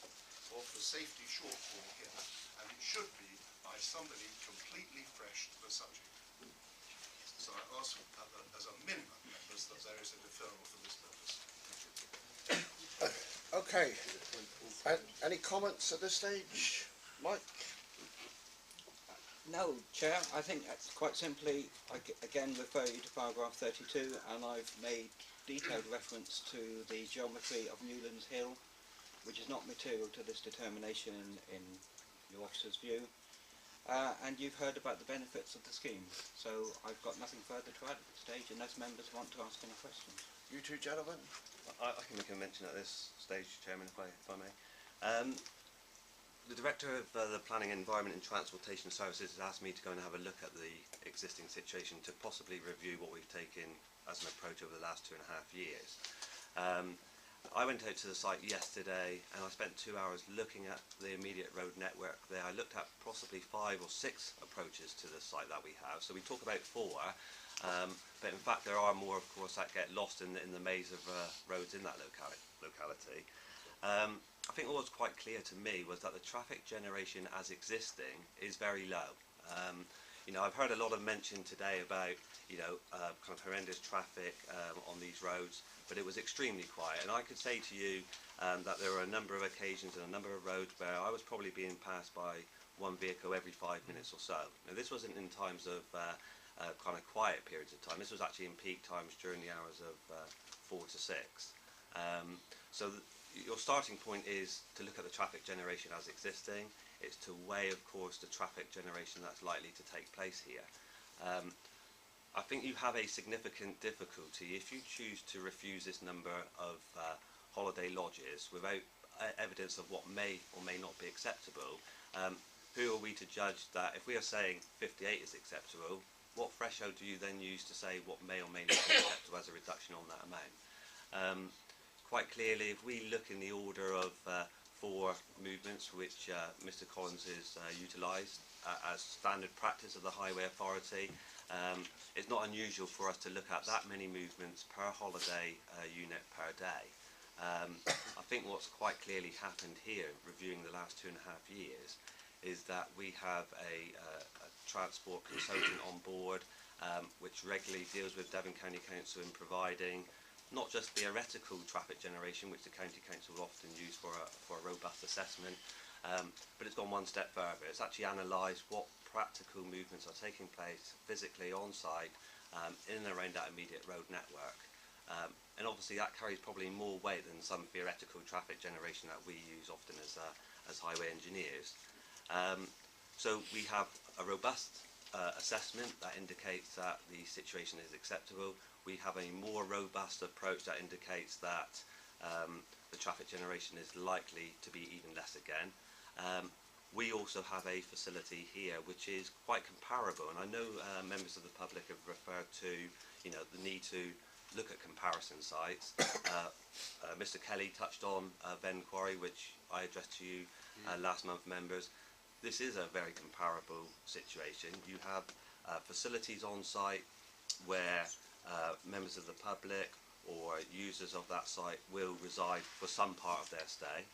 of the safety shortfall here, and it should be by somebody completely fresh to the subject. So I ask, as a minimum, members, that there is a deferral for this purpose. Okay. Any comments at this stage? Mike? No, Chair, I think that's quite simply, I again refer you to paragraph 32, and I've made detailed reference to the geometry of Newlands Hill, which is not material to this determination in your officer's view. And you've heard about the benefits of the scheme, so I've got nothing further to add at this stage unless members want to ask any questions. You two gentlemen? I can make a mention at this stage, Chairman, if I may. The Director of the Planning, Environment and Transportation Services has asked me to go and have a look at the existing situation to possibly review what we've taken as an approach over the last 2.5 years. I went out to the site yesterday and I spent 2 hours looking at the immediate road network there. I looked at possibly 5 or 6 approaches to the site that we have. So we talk about 4, but in fact there are more, of course, that get lost in the maze of roads in that locality. I think what was quite clear to me was that the traffic generation as existing is very low. You know, I've heard a lot of mention today about, you know, kind of horrendous traffic on these roads, but it was extremely quiet. And I could say to you that there were a number of occasions and a number of roads where I was probably being passed by one vehicle every 5 minutes or so. Now, this wasn't in times of kind of quiet periods of time. This was actually in peak times during the hours of 4 to 6. So your starting point is to look at the traffic generation as existing. It's to weigh, of course, the traffic generation that's likely to take place here. I think you have a significant difficulty if you choose to refuse this number of holiday lodges without evidence of what may or may not be acceptable. who are we to judge that if we are saying 58 is acceptable, what threshold do you then use to say what may or may not be acceptable as a reduction on that amount? Quite clearly, if we look in the order of 4 movements which Mr Collins has utilised as standard practice of the Highway Authority, it's not unusual for us to look at that many movements per holiday unit per day. I think what's quite clearly happened here, reviewing the last 2.5 years, is that we have a transport consultant on board which regularly deals with Devon County Council in providing not just theoretical traffic generation, which the County Council will often use for a robust assessment, but it's gone one step further. It's actually analysed what practical movements are taking place physically on site in and around that immediate road network. And obviously that carries probably more weight than some theoretical traffic generation that we use often as highway engineers. So we have a robust assessment that indicates that the situation is acceptable. We have a more robust approach that indicates that the traffic generation is likely to be even less again. We also have a facility here which is quite comparable, and I know members of the public have referred to, you know, the need to look at comparison sites. Mr Kelly touched on Ben Quarry, which I addressed to you last month, members. This is a very comparable situation. You have facilities on site where members of the public or users of that site will reside for some part of their stay.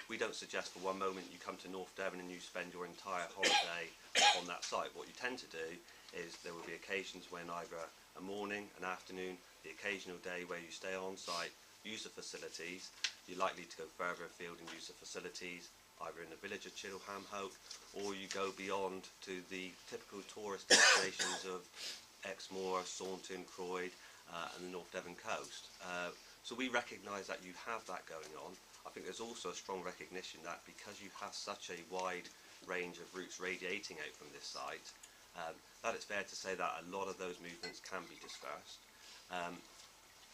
We don't suggest for one moment you come to North Devon and you spend your entire holiday on that site. What you tend to do is there will be occasions when either a morning, an afternoon, the occasional day where you stay on site, use the facilities. You're likely to go further afield and use the facilities either in the village of Chittlehamholt, or you go beyond to the typical tourist destinations of Exmoor, Saunton, Croyd and the North Devon coast. So we recognise that you have that going on. I think there's also a strong recognition that because you have such a wide range of routes radiating out from this site, that it's fair to say that a lot of those movements can be dispersed.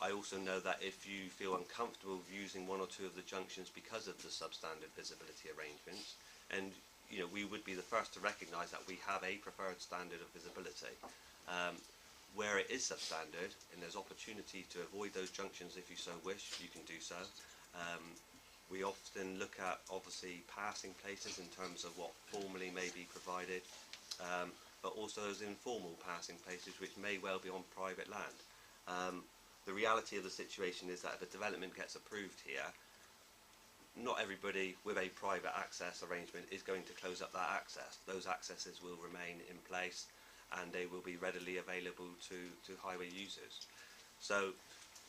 I also know that if you feel uncomfortable using one or two of the junctions because of the substandard visibility arrangements, and you know, we would be the first to recognise that we have a preferred standard of visibility. Where it is substandard and there's opportunity to avoid those junctions if you so wish, you can do so. We often look at obviously passing places in terms of what formally may be provided, but also those informal passing places which may well be on private land. The reality of the situation is that if a development gets approved here, not everybody with a private access arrangement is going to close up that access. Those accesses will remain in place and they will be readily available to highway users. So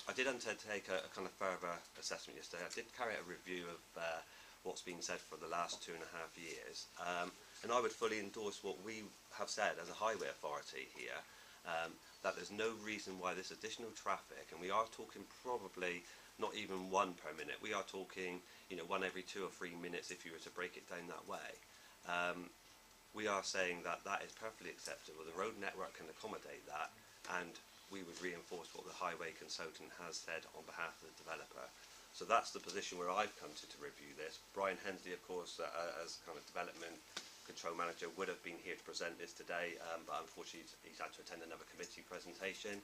I did undertake a kind of further assessment yesterday. I did carry out a review of what's been said for the last 2.5 years, and I would fully endorse what we have said as a highway authority here, that there's no reason why this additional traffic, and we are talking probably not even 1 per minute, we are talking, you know, 1 every 2 or 3 minutes if you were to break it down that way. We are saying that that is perfectly acceptable. The road network can accommodate that, and we would reinforce what the highway consultant has said on behalf of the developer. So that's the position where I've come to review this. Brian Hensley, of course, as kind of development control manager, would have been here to present this today, but unfortunately he's had to attend another committee presentation.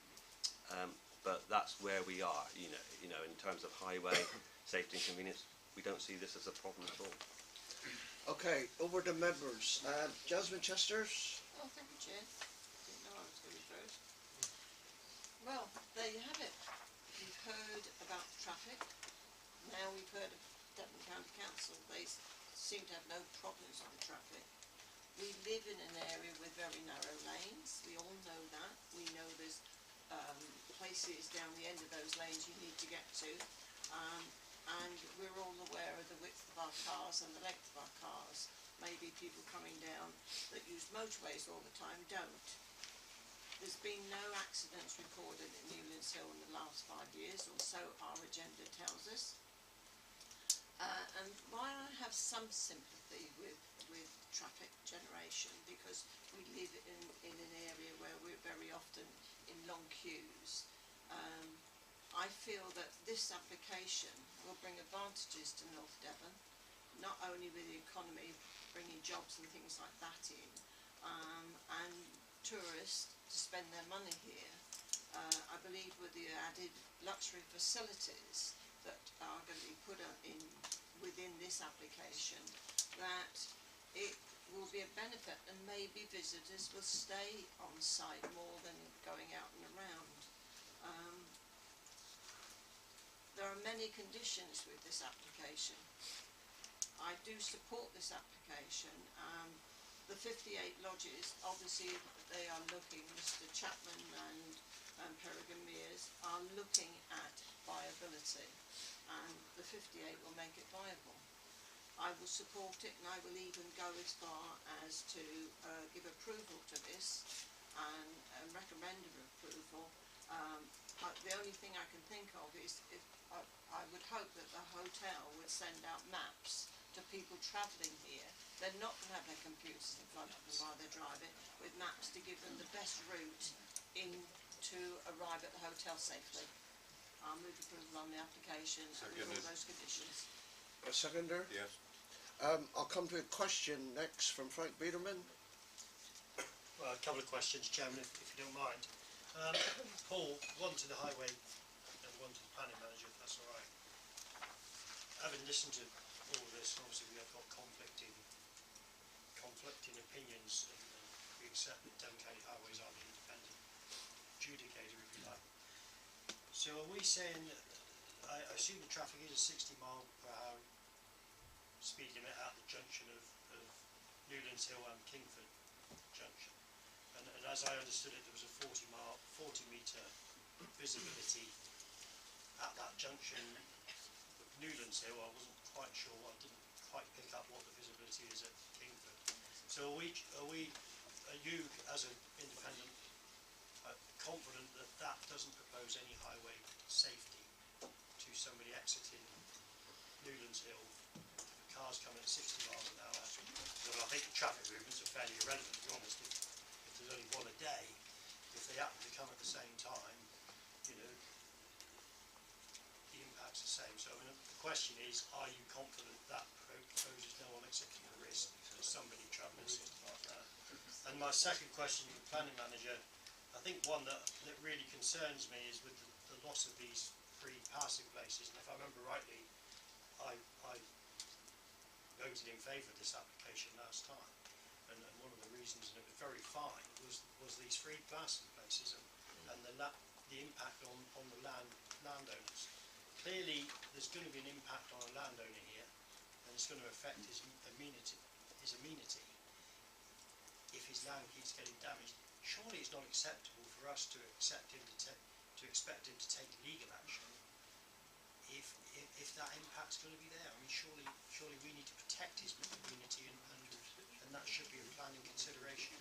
But that's where we are. You know, in terms of highway safety and convenience, we don't see this as a problem at all. Okay, over to members. Jasmine Chesters. Oh, thank you, Chair. Didn't know I was going to be first. Well, there you have it. We've heard about the traffic. Now we've heard of Devon County Council. They seem to have no problems with the traffic. We live in an area with very narrow lanes. We all know that. We know there's places down the end of those lanes you need to get to. And we're all aware of the width of our cars and the length of our cars. Maybe people coming down that use motorways all the time don't. There's been no accidents recorded at Newlands Hill in the last 5 years, or so our agenda tells us. And while I have some sympathy with traffic generation, because we live in an area where we're very often in long queues, I feel that this application will bring advantages to North Devon. not only with the economy, bringing jobs and things like that in, and tourists to spend their money here. I believe with the added luxury facilities that are going to be put in within this application, that it will be a benefit, and maybe visitors will stay on site more than going out and around. There are many conditions with this application. I do support this application. The 58 lodges, obviously they are looking, Mr. Chapman and Peregrine Mears are looking at viability, and the 58 will make it viable. I will support it, and I will even go as far as to give approval to this and recommend approval. The only thing I can think of is if I would hope that the hotel would send out maps to people travelling here. They're not going to have their computers in front of them while they're driving, with maps to give them the best route in to arrive at the hotel safely. I'll move approval on the application with all those conditions. A seconder? Yes. I'll come to a question next from Frank Biederman. Well, a couple of questions, Chairman, if you don't mind. Paul, one to the highway and one to the planning manager, if that's all right. Having listened to all of this, obviously we have got conflicting opinions, and we accept that Devon County Highways are the independent adjudicator, if you like. So are we saying, I assume the traffic is a 60 mph speed limit at the junction of Newlands Hill and Kingford Junction, and as I understood it, there was a 40 metre visibility at that junction. Newlands Hill, I wasn't quite sure, I didn't quite pick up what the visibility is at Kingford. So are you as an independent confident that that doesn't propose any highway safety to somebody exiting Newlands Hill, cars coming at 60 miles an hour? Well, I think the traffic movements are fairly irrelevant, to be honest. If there's only one a day, if they happen to come at the same time, you know, the impact's the same. So I mean, the question is, are you confident that poses no unacceptable risk to somebody travelling 60 miles an hour? And my second question to the planning manager, I think one that really concerns me is with the loss of these free passing places. And if I remember rightly, I voted in favour of this application last time, and one of the reasons, and it was very fine, was these free passing places and the impact on the landowners. Clearly, there's going to be an impact on a landowner here, and it's going to affect his amenity. If his land keeps getting damaged, surely it's not acceptable for us to expect him to take legal action if that impact's going to be there. I mean, surely we need to protect his amenity, and that should be a planning consideration.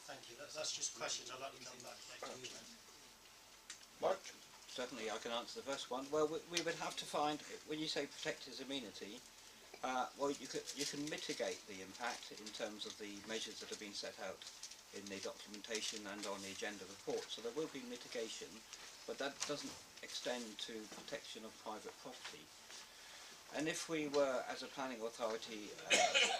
Thank you. That's just questions. I'd like to come back later. Mark? Certainly, I can answer the first one. Well, we would have to find, when you say protect his amenity, well, you can mitigate the impact in terms of the measures that have been set out in the documentation and on the agenda report. So there will be mitigation, but that doesn't extend to protection of private property. And if we were, as a planning authority,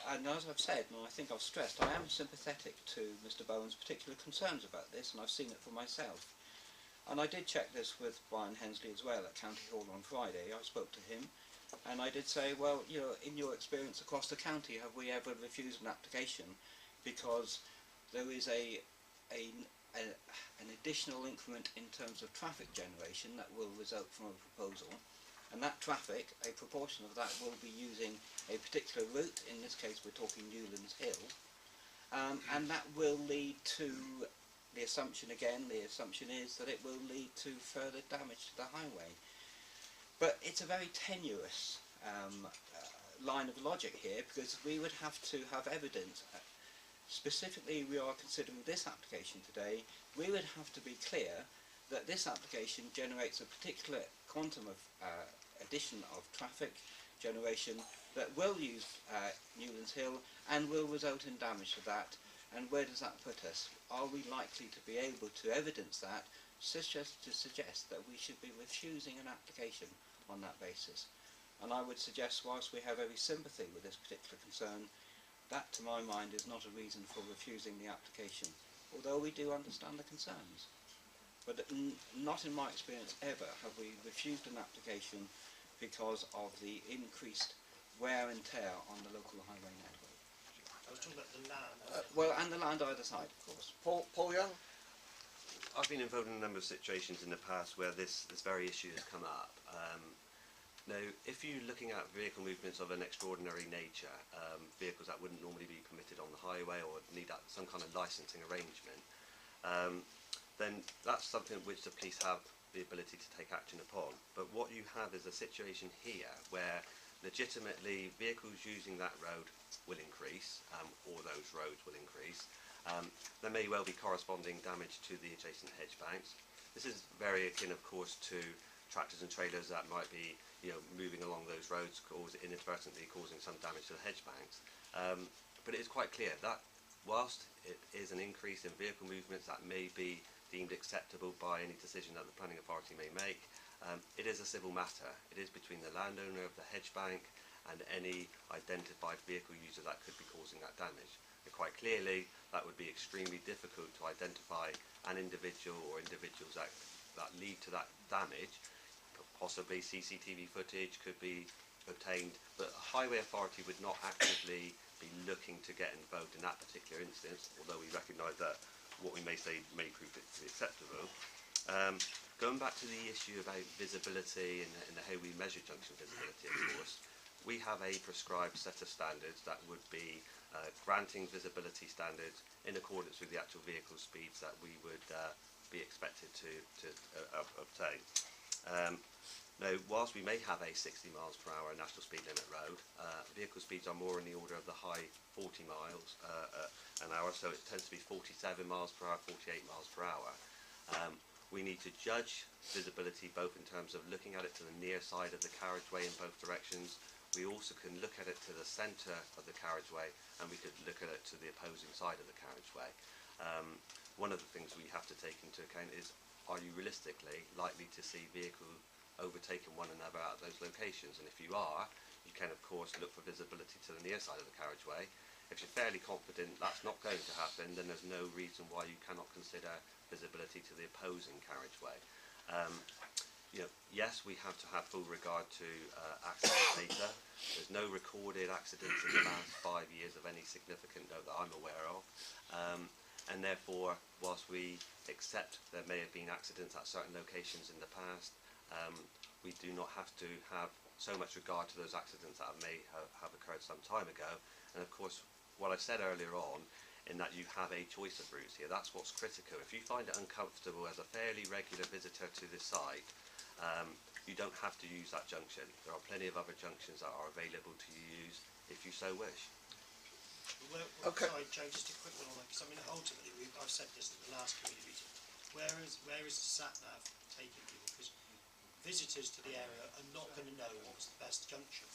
and as I've said, and I think I've stressed, I am sympathetic to Mr. Bowen's particular concerns about this, and I've seen it for myself. And I did check this with Brian Hensley as well at County Hall on Friday. I spoke to him, and I did say, well, you know, in your experience across the county, have we ever refused an application because there is an additional increment in terms of traffic generation that will result from a proposal, and that traffic, a proportion of that will be using a particular route. In this case we're talking Newlands Hill, and that will lead to, the assumption is that it will lead to further damage to the highway. But it's a very tenuous line of logic here, because we would have to have evidence. Specifically, we are considering this application today. We would have to be clear that this application generates a particular quantum of addition of traffic generation that will use Newlands Hill and will result in damage to that. And where does that put us? Are we likely to be able to evidence that, to suggest that we should be refusing an application on that basis? And I would suggest, whilst we have every sympathy with this particular concern, that to my mind is not a reason for refusing the application, although we do understand the concerns. But not in my experience ever have we refused an application because of the increased wear and tear on the local highway network. I was talking about the land. Well, and the land either side, of course. Paul Young? I've been involved in a number of situations in the past where this very issue has come up. Now, if you're looking at vehicle movements of an extraordinary nature, vehicles that wouldn't normally be permitted on the highway or need some kind of licensing arrangement, then that's something which the police have the ability to take action upon. But what you have is a situation here where legitimately vehicles using that road will increase, or those roads will increase. There may well be corresponding damage to the adjacent hedge banks. This is very akin, of course, to tractors and trailers that might be, moving along those roads, inadvertently causing some damage to the hedge banks. But it is quite clear that whilst it is an increase in vehicle movements that may be deemed acceptable by any decision that the planning authority may make, it is a civil matter. It is between the landowner of the hedge bank and any identified vehicle user that could be causing that damage. And quite clearly, that would be extremely difficult to identify an individual or individuals that lead to that damage. Possibly CCTV footage could be obtained, but a highway authority would not actively be looking to get involved in that particular instance, although we recognise that what we may say may prove it to be acceptable. Going back to the issue about visibility and how we measure junction visibility, of course, we have a prescribed set of standards that would be granting visibility standards in accordance with the actual vehicle speeds that we would be expected to obtain. Now, whilst we may have a 60 miles per hour national speed limit road, vehicle speeds are more in the order of the high 40 miles an hour, so it tends to be 47 miles per hour, 48 miles per hour. We need to judge visibility both in terms of looking at it to the near side of the carriageway in both directions. We also can look at it to the centre of the carriageway, and we could look at it to the opposing side of the carriageway. One of the things we have to take into account is, are you realistically likely to see vehicles overtaking one another at those locations? And if you are, you can of course look for visibility to the near side of the carriageway. If you're fairly confident that's not going to happen, then there's no reason why you cannot consider visibility to the opposing carriageway. Yes, we have to have full regard to accident data. There's no recorded accidents in the last 5 years of any significant note that I'm aware of. And therefore, whilst we accept there may have been accidents at certain locations in the past, we do not have to have so much regard to those accidents that may have occurred some time ago. And of course, what I said earlier on, in that you have a choice of routes here, that's what's critical. If you find it uncomfortable as a fairly regular visitor to this site, you don't have to use that junction. There are plenty of other junctions that are available to use if you so wish. Okay. Sorry, Joe, just a quick one on that, because I mean, ultimately, I've said this at the last committee meeting. Where is the sat-nav taking people? Because visitors to the area are not going to know what's the best junction.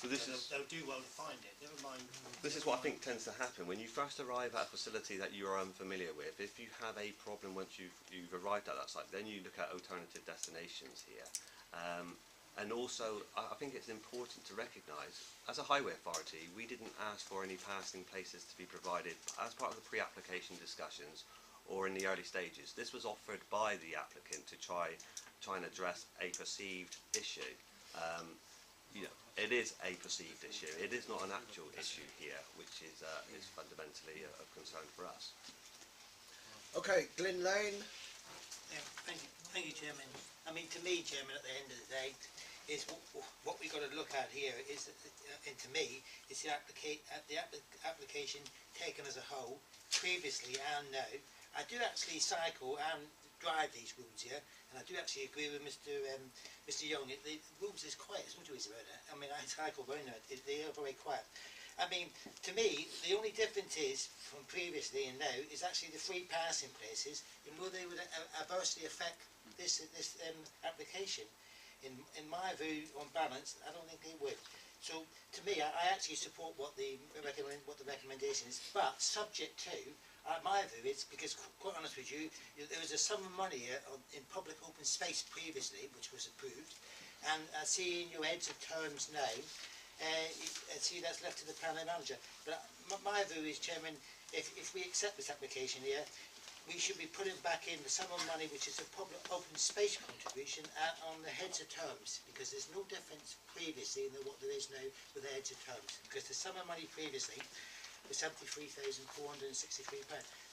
Well, they'll do well to find it, never mind. This is what I think tends to happen. When you first arrive at a facility that you are unfamiliar with, if you have a problem once you've arrived at that site, then you look at alternative destinations here. And also, I think it's important to recognise, as a highway authority, we didn't ask for any passing places to be provided as part of the pre-application discussions or in the early stages. This was offered by the applicant to try and address a perceived issue. It is a perceived issue. It is not an actual issue here, which is fundamentally of concern for us. Okay, Glyn Lane. Yeah, thank you, Chairman. I mean, to me, Chairman, at the end of the day, is what we've got to look at here is, and to me, is the application taken as a whole, previously and now. I do actually cycle and drive these routes here, and I do actually agree with Mr. Young. The routes is quiet, there's no two ways about it. I mean, I cycle very nice, they are very quiet. I mean, to me, the only difference is from previously and now is actually the free passing places, and will they would adversely affect this application. In my view, on balance, I don't think they would. So, to me, I actually support what the recommendation is, but subject to, my view is, because quite honest with you, there was a sum of money here in public open space previously, which was approved, and I see in your heads of terms now, I see that's left to the planning manager. But my view is, Chairman, if we accept this application here, we should be putting back in the sum of money which is a public open space contribution on the heads of terms, because there's no difference previously than what there is now with the heads of terms, because the sum of money previously was £73,463.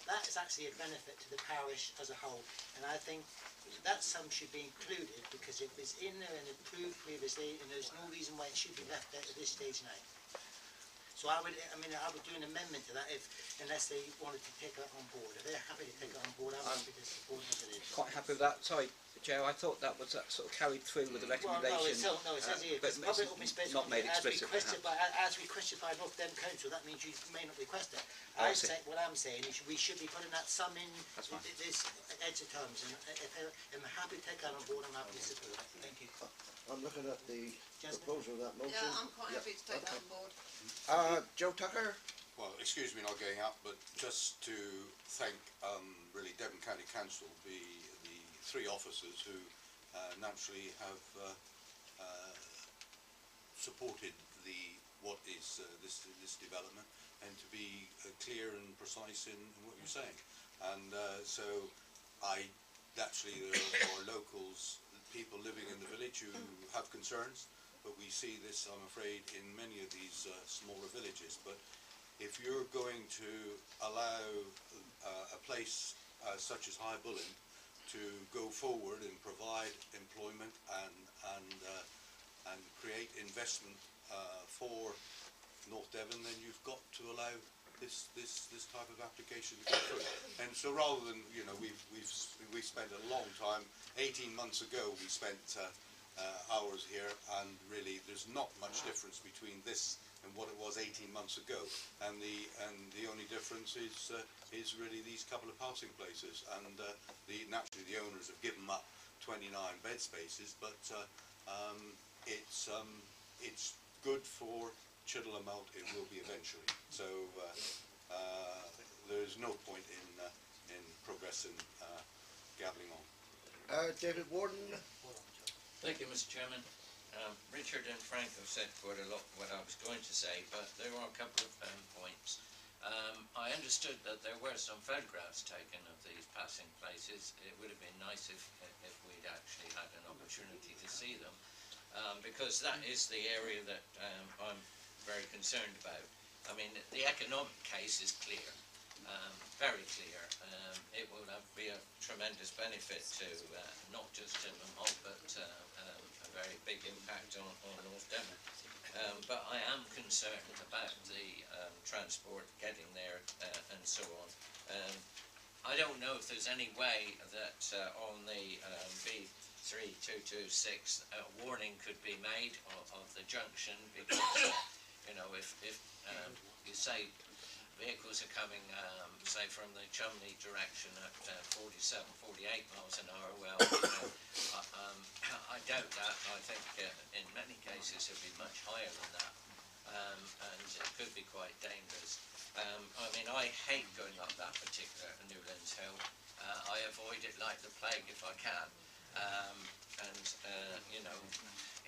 That is actually a benefit to the parish as a whole, and I think that sum should be included because it was in there and approved previously, and there's no reason why it should be left out at this stage now. So I would do an amendment to that unless they wanted to take that on board. If they're happy to take it on board, I'm happy to support it as it is. Quite happy with that. Sorry, Chair, I thought that was sort of carried through with the recommendation. Well, no, it says here, but public open space not made explicit. as requested by North Devon Council, that means you may not request it. What I'm saying is we should be putting that sum in this edge of terms, and if I'm happy to take that on board, I'm happy to support it. Thank you. I'm looking at the proposal of that motion. Yeah, I'm quite happy to take that on board. Joe Tucker? Well, excuse me not getting up, but just to thank really Devon County Council, the three officers who naturally have supported what is this development, and to be clear and precise in what you're saying. And so naturally there are locals, people living in the village who have concerns, but we see this, I'm afraid, in many of these smaller villages. But if you're going to allow a place such as Highbullen to go forward and provide employment and create investment for North Devon, then you've got to allow this type of application to go through. And so rather than, you know, we've spent a long time. 18 months ago we spent hours here, and really there's not much difference between this and what it was 18 months ago, and the only difference is really these couple of passing places, and naturally the owners have given up 29 bed spaces, but it's good for Chittlehamholt. It will be eventually. So there's no point in progressing gabbling on. David Warden. Thank you, Mr. Chairman. Richard and Frank have said quite a lot what I was going to say, but there are a couple of points. I understood that there were some photographs taken of these passing places. It would have been nice if we'd actually had an opportunity to see them, because that is the area that I'm very concerned about. I mean, the economic case is clear, very clear. It will be a tremendous benefit to not just Chittlehamholt, but a very big impact on North Devon. But I am concerned about the transport, getting there, and so on. I don't know if there's any way that on the B3226 a warning could be made of the junction, because you know, if you say vehicles are coming, say from the Chumney direction at 47, 48 miles an hour, well, you know, I doubt that. I think in many cases it'll be much higher than that, and it could be quite dangerous. I mean, I hate going up that particular Newlands Hill. I avoid it like the plague if I can, and you know,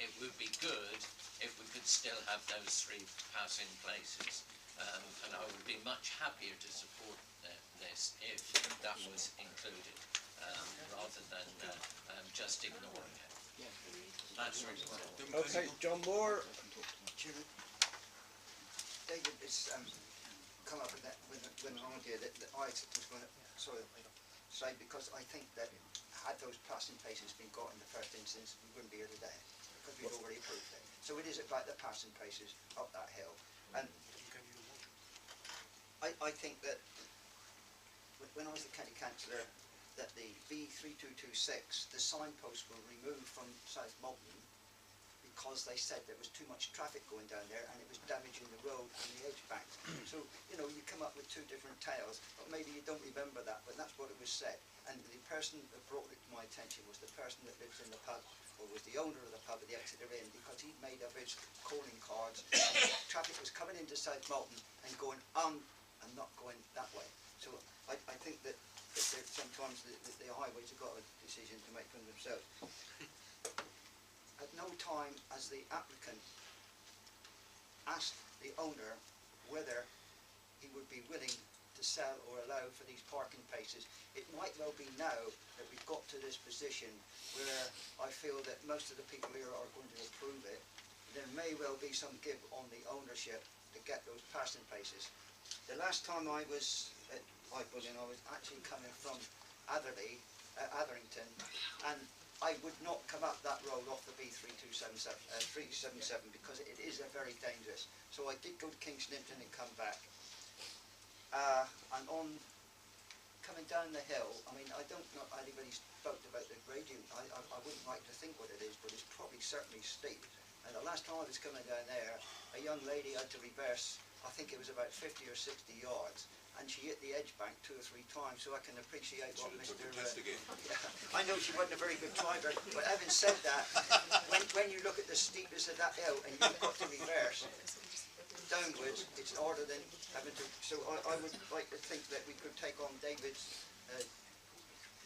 it would be good if we could still have those three passing places. And I would be much happier to support this if that was included, rather than just ignoring it. That's really what I want. Okay, John Moore. David has come up with an idea that I was going to say, because I think that had those passing places been got in the first instance, we wouldn't be here today, because we've already approved it. So it is about the passing places up that hill. And I think that when I was the county councillor, that the B3226, the signposts were removed from South Malton because they said there was too much traffic going down there and it was damaging the road and the edge banks. So, you know, you come up with two different tales, but maybe you don't remember that, but that's what it was said. And the person that brought it to my attention was the person that lives in the pub, or was the owner of the pub at the Exeter Inn, because he'd made up his calling cards. Traffic was coming into South Malton and going on and not going that way. So I think that sometimes the highways have got a decision to make for themselves. at no time has the applicant asked the owner whether he would be willing to sell or allow for these parking places. It might well be now that we've got to this position where I feel that most of the people here are going to approve it. There may well be some give on the ownership to get those parking places. The last time I was at Highbullen, I was actually coming from Atherington, and I would not come up that road off the B377 because it is a very dangerous. So I did go to Kingsnipton and come back. And on coming down the hill, I mean, I don't know if anybody spoke about the gradient. I wouldn't like to think what it is, but it's probably certainly steep. And the last time I was coming down there, a young lady had to reverse, I think it was about 50 or 60 yards, and she hit the edge bank 2 or 3 times, so I can appreciate what Mr. I know she wasn't a very good driver, but having said that, when you look at the steepness of that hill and you've got to reverse downwards, it's harder than having to. So I would like to think that we could take on David's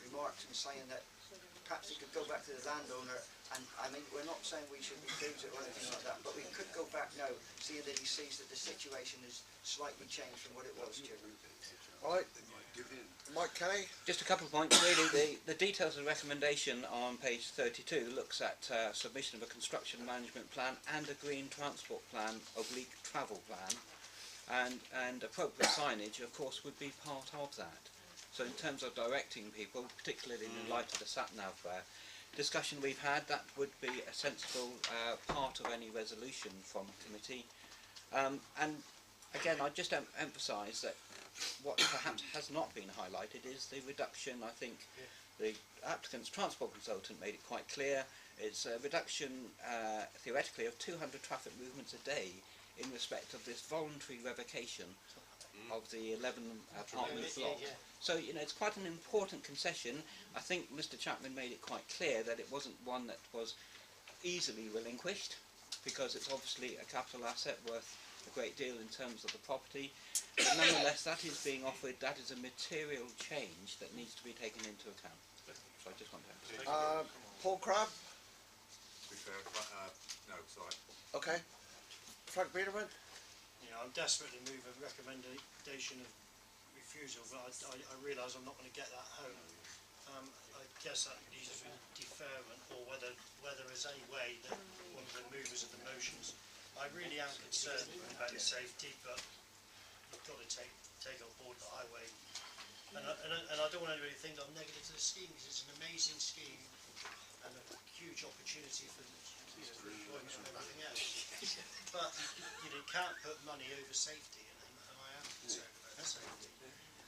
remarks and saying that perhaps he could go back to the landowner, and I mean, we're not saying we should refuse it or anything like that, but we could go back now, seeing that he sees that the situation is slightly changed from what it was, Chairman. Right, Mike Kelly. Just a couple of points really. The details of the recommendation on page 32 looks at submission of a construction management plan and a green transport plan, oblique travel plan, and appropriate signage of course would be part of that. So in terms of directing people, particularly in light of the sat-nav discussion we've had, that would be a sensible part of any resolution from committee. And again, I'd just emphasise that what perhaps has not been highlighted is the reduction. I think the applicant's transport consultant made it quite clear. It's a reduction theoretically of 200 traffic movements a day in respect of this voluntary revocation of the 11 apartment block. So, you know, it's quite an important concession. I think Mr. Chapman made it quite clear that it wasn't one that was easily relinquished, because it's obviously a capital asset worth a great deal in terms of the property. But nonetheless, that is being offered. That is a material change that needs to be taken into account. So I just want to Paul Crabb. To be fair, no, sorry. Okay. Frank Biederman. You know, I'm desperate to move a recommendation of refusal, but I realise I'm not going to get that home. I guess that needs to be deferment, or whether there's any way that one of the movers of the motions. I really am concerned about the safety, but you've got to take on board the highway. And I don't want anybody to think that I'm negative to the scheme, because it's an amazing scheme and a huge opportunity for employment and everything else. But you can't put money over safety, and I am concerned about safety.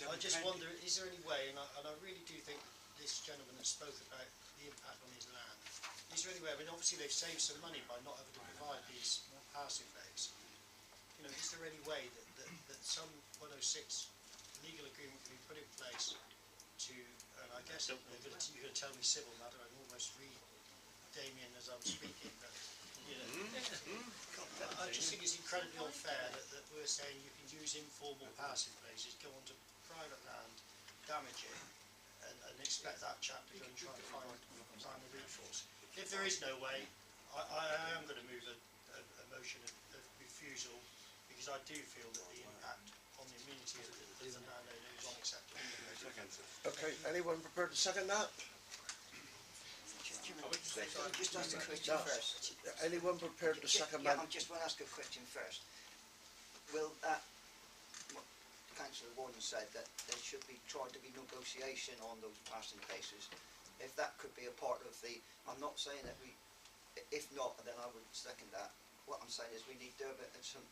I just wonder, is there any way, and I really do think this gentleman that spoke about the impact on his land, is there any way, I mean obviously they've saved some money by not having to provide these passing bays. You know, is there any way that some 106 legal agreement can be put in place to, and I guess you're going to tell me civil matter, I'm almost read Damien as I'm speaking, but you know, I just think it's incredibly unfair that we're saying you can use informal passing places, go onto private land, damage it, and expect that chap to go and try and find the route for us. If there is no way, I am going to move a motion of refusal, because I do feel that the impact on the immunity of the landowner is unacceptable. Okay, anyone prepared to second that? Just ask a question first. Anyone prepared to second that? that? I just want to ask a question first. Will that, what Councillor Warden said, that there should be tried to be negotiation on those passing places, if that could be a part of the, I'm not saying that we, if not, then I would second that. What I'm saying is we need to have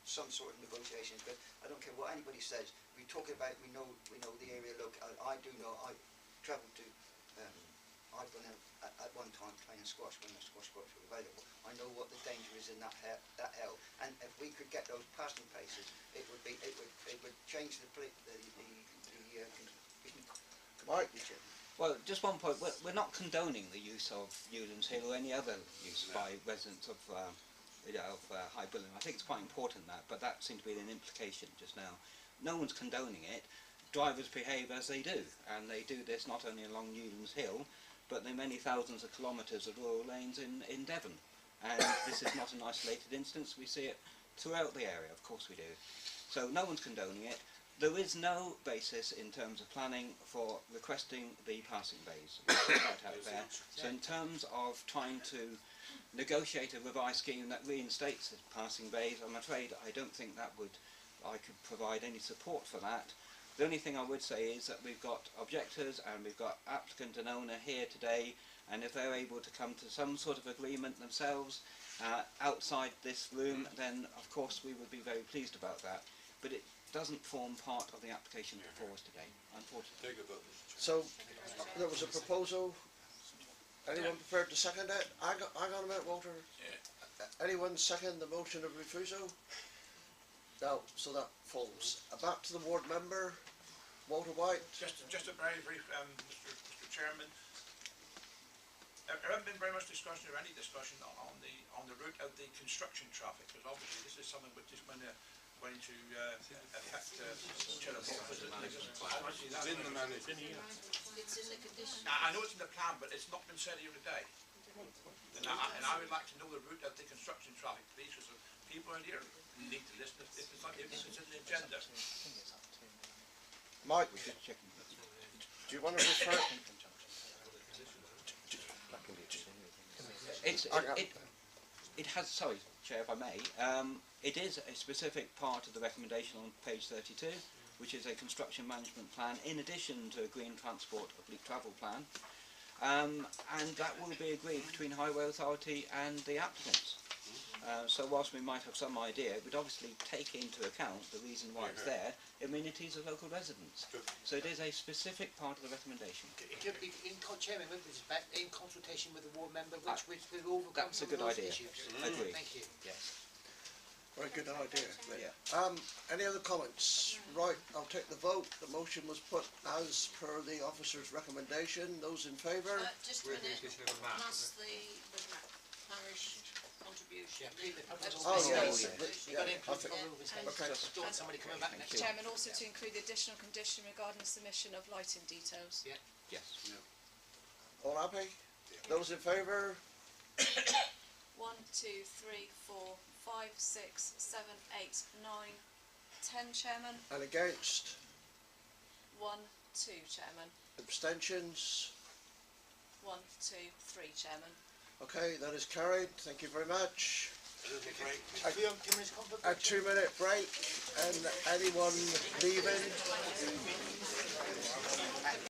some sort of negotiations, but I don't care what anybody says. We talk about, we know the area. Look, I do know. I travelled to Highbullen at one time playing squash when the squash courts were available. I know what the danger is in that hill, and if we could get those passing places, it would change the Mike. Well, just one point. We're not condoning the use of Newlands Hill or any other use by residents of Highbullen. I think it's quite important but that seemed to be an implication just now. No one's condoning it. Drivers behave as they do, and they do this not only along Newlands Hill, but the many thousands of kilometres of rural lanes in Devon. and this is not an isolated instance. We see it throughout the area, of course we do. So no one's condoning it. There is no basis in terms of planning for requesting the passing bays. We'll put that out there. So in terms of trying to negotiate a revised scheme that reinstates the passing bays, I'm afraid I don't think I could provide any support for that. The only thing I would say is that we've got objectors and we've got applicant and owner here today, and if they're able to come to some sort of agreement themselves outside this room, then of course we would be very pleased about that. But it doesn't form part of the application before us today, unfortunately. Take a vote. So, there was a proposal. Anyone prepared to second it? I got a minute, Walter. Anyone second the motion of refusal? No, so that falls. Back to the ward member, Walter White. Just a very brief, Mr. Chairman. There hasn't been very much discussion or any discussion on the route of the construction traffic, because obviously this is something which is going to affect Chittlehamholt. It's in the management. It's in the condition. I know it's in the plan, but it's not been said here today. And I would like to know the route of the construction traffic, please, because people in here need to listen if it's in the agenda. Mike, do you want to refer? It has, sorry, Chair, if I may, it is a specific part of the recommendation on page 32, which is a construction management plan in addition to a green transport oblique travel plan, and that will be agreed between Highway Authority and the applicants. So whilst we might have some idea, it would obviously take into account the reason why it's there, amenities of local residents. So it is a specific part of the recommendation. Chairman, with respect, in consultation with the ward member, which will overcome That's a some good of those idea. issues. Agree. Thank you. Yes. Very good idea. Yeah. Any other comments? Right, I'll take the vote. The motion was put as per the officer's recommendation. Those in favour? Just a minute, plus the parish contribution. Okay. Somebody coming back next. Chairman, also to include the additional condition regarding the submission of lighting details. Yeah. Yes. All happy? Those in favour? 1, 2, 3, 4, 5, 6, 7, 8, 9, 10, Chairman. And against? 1, 2, Chairman. Abstentions? 1, 2, 3, Chairman. Okay, that is carried. Thank you very much. A 2 2-minute break, and anyone leaving?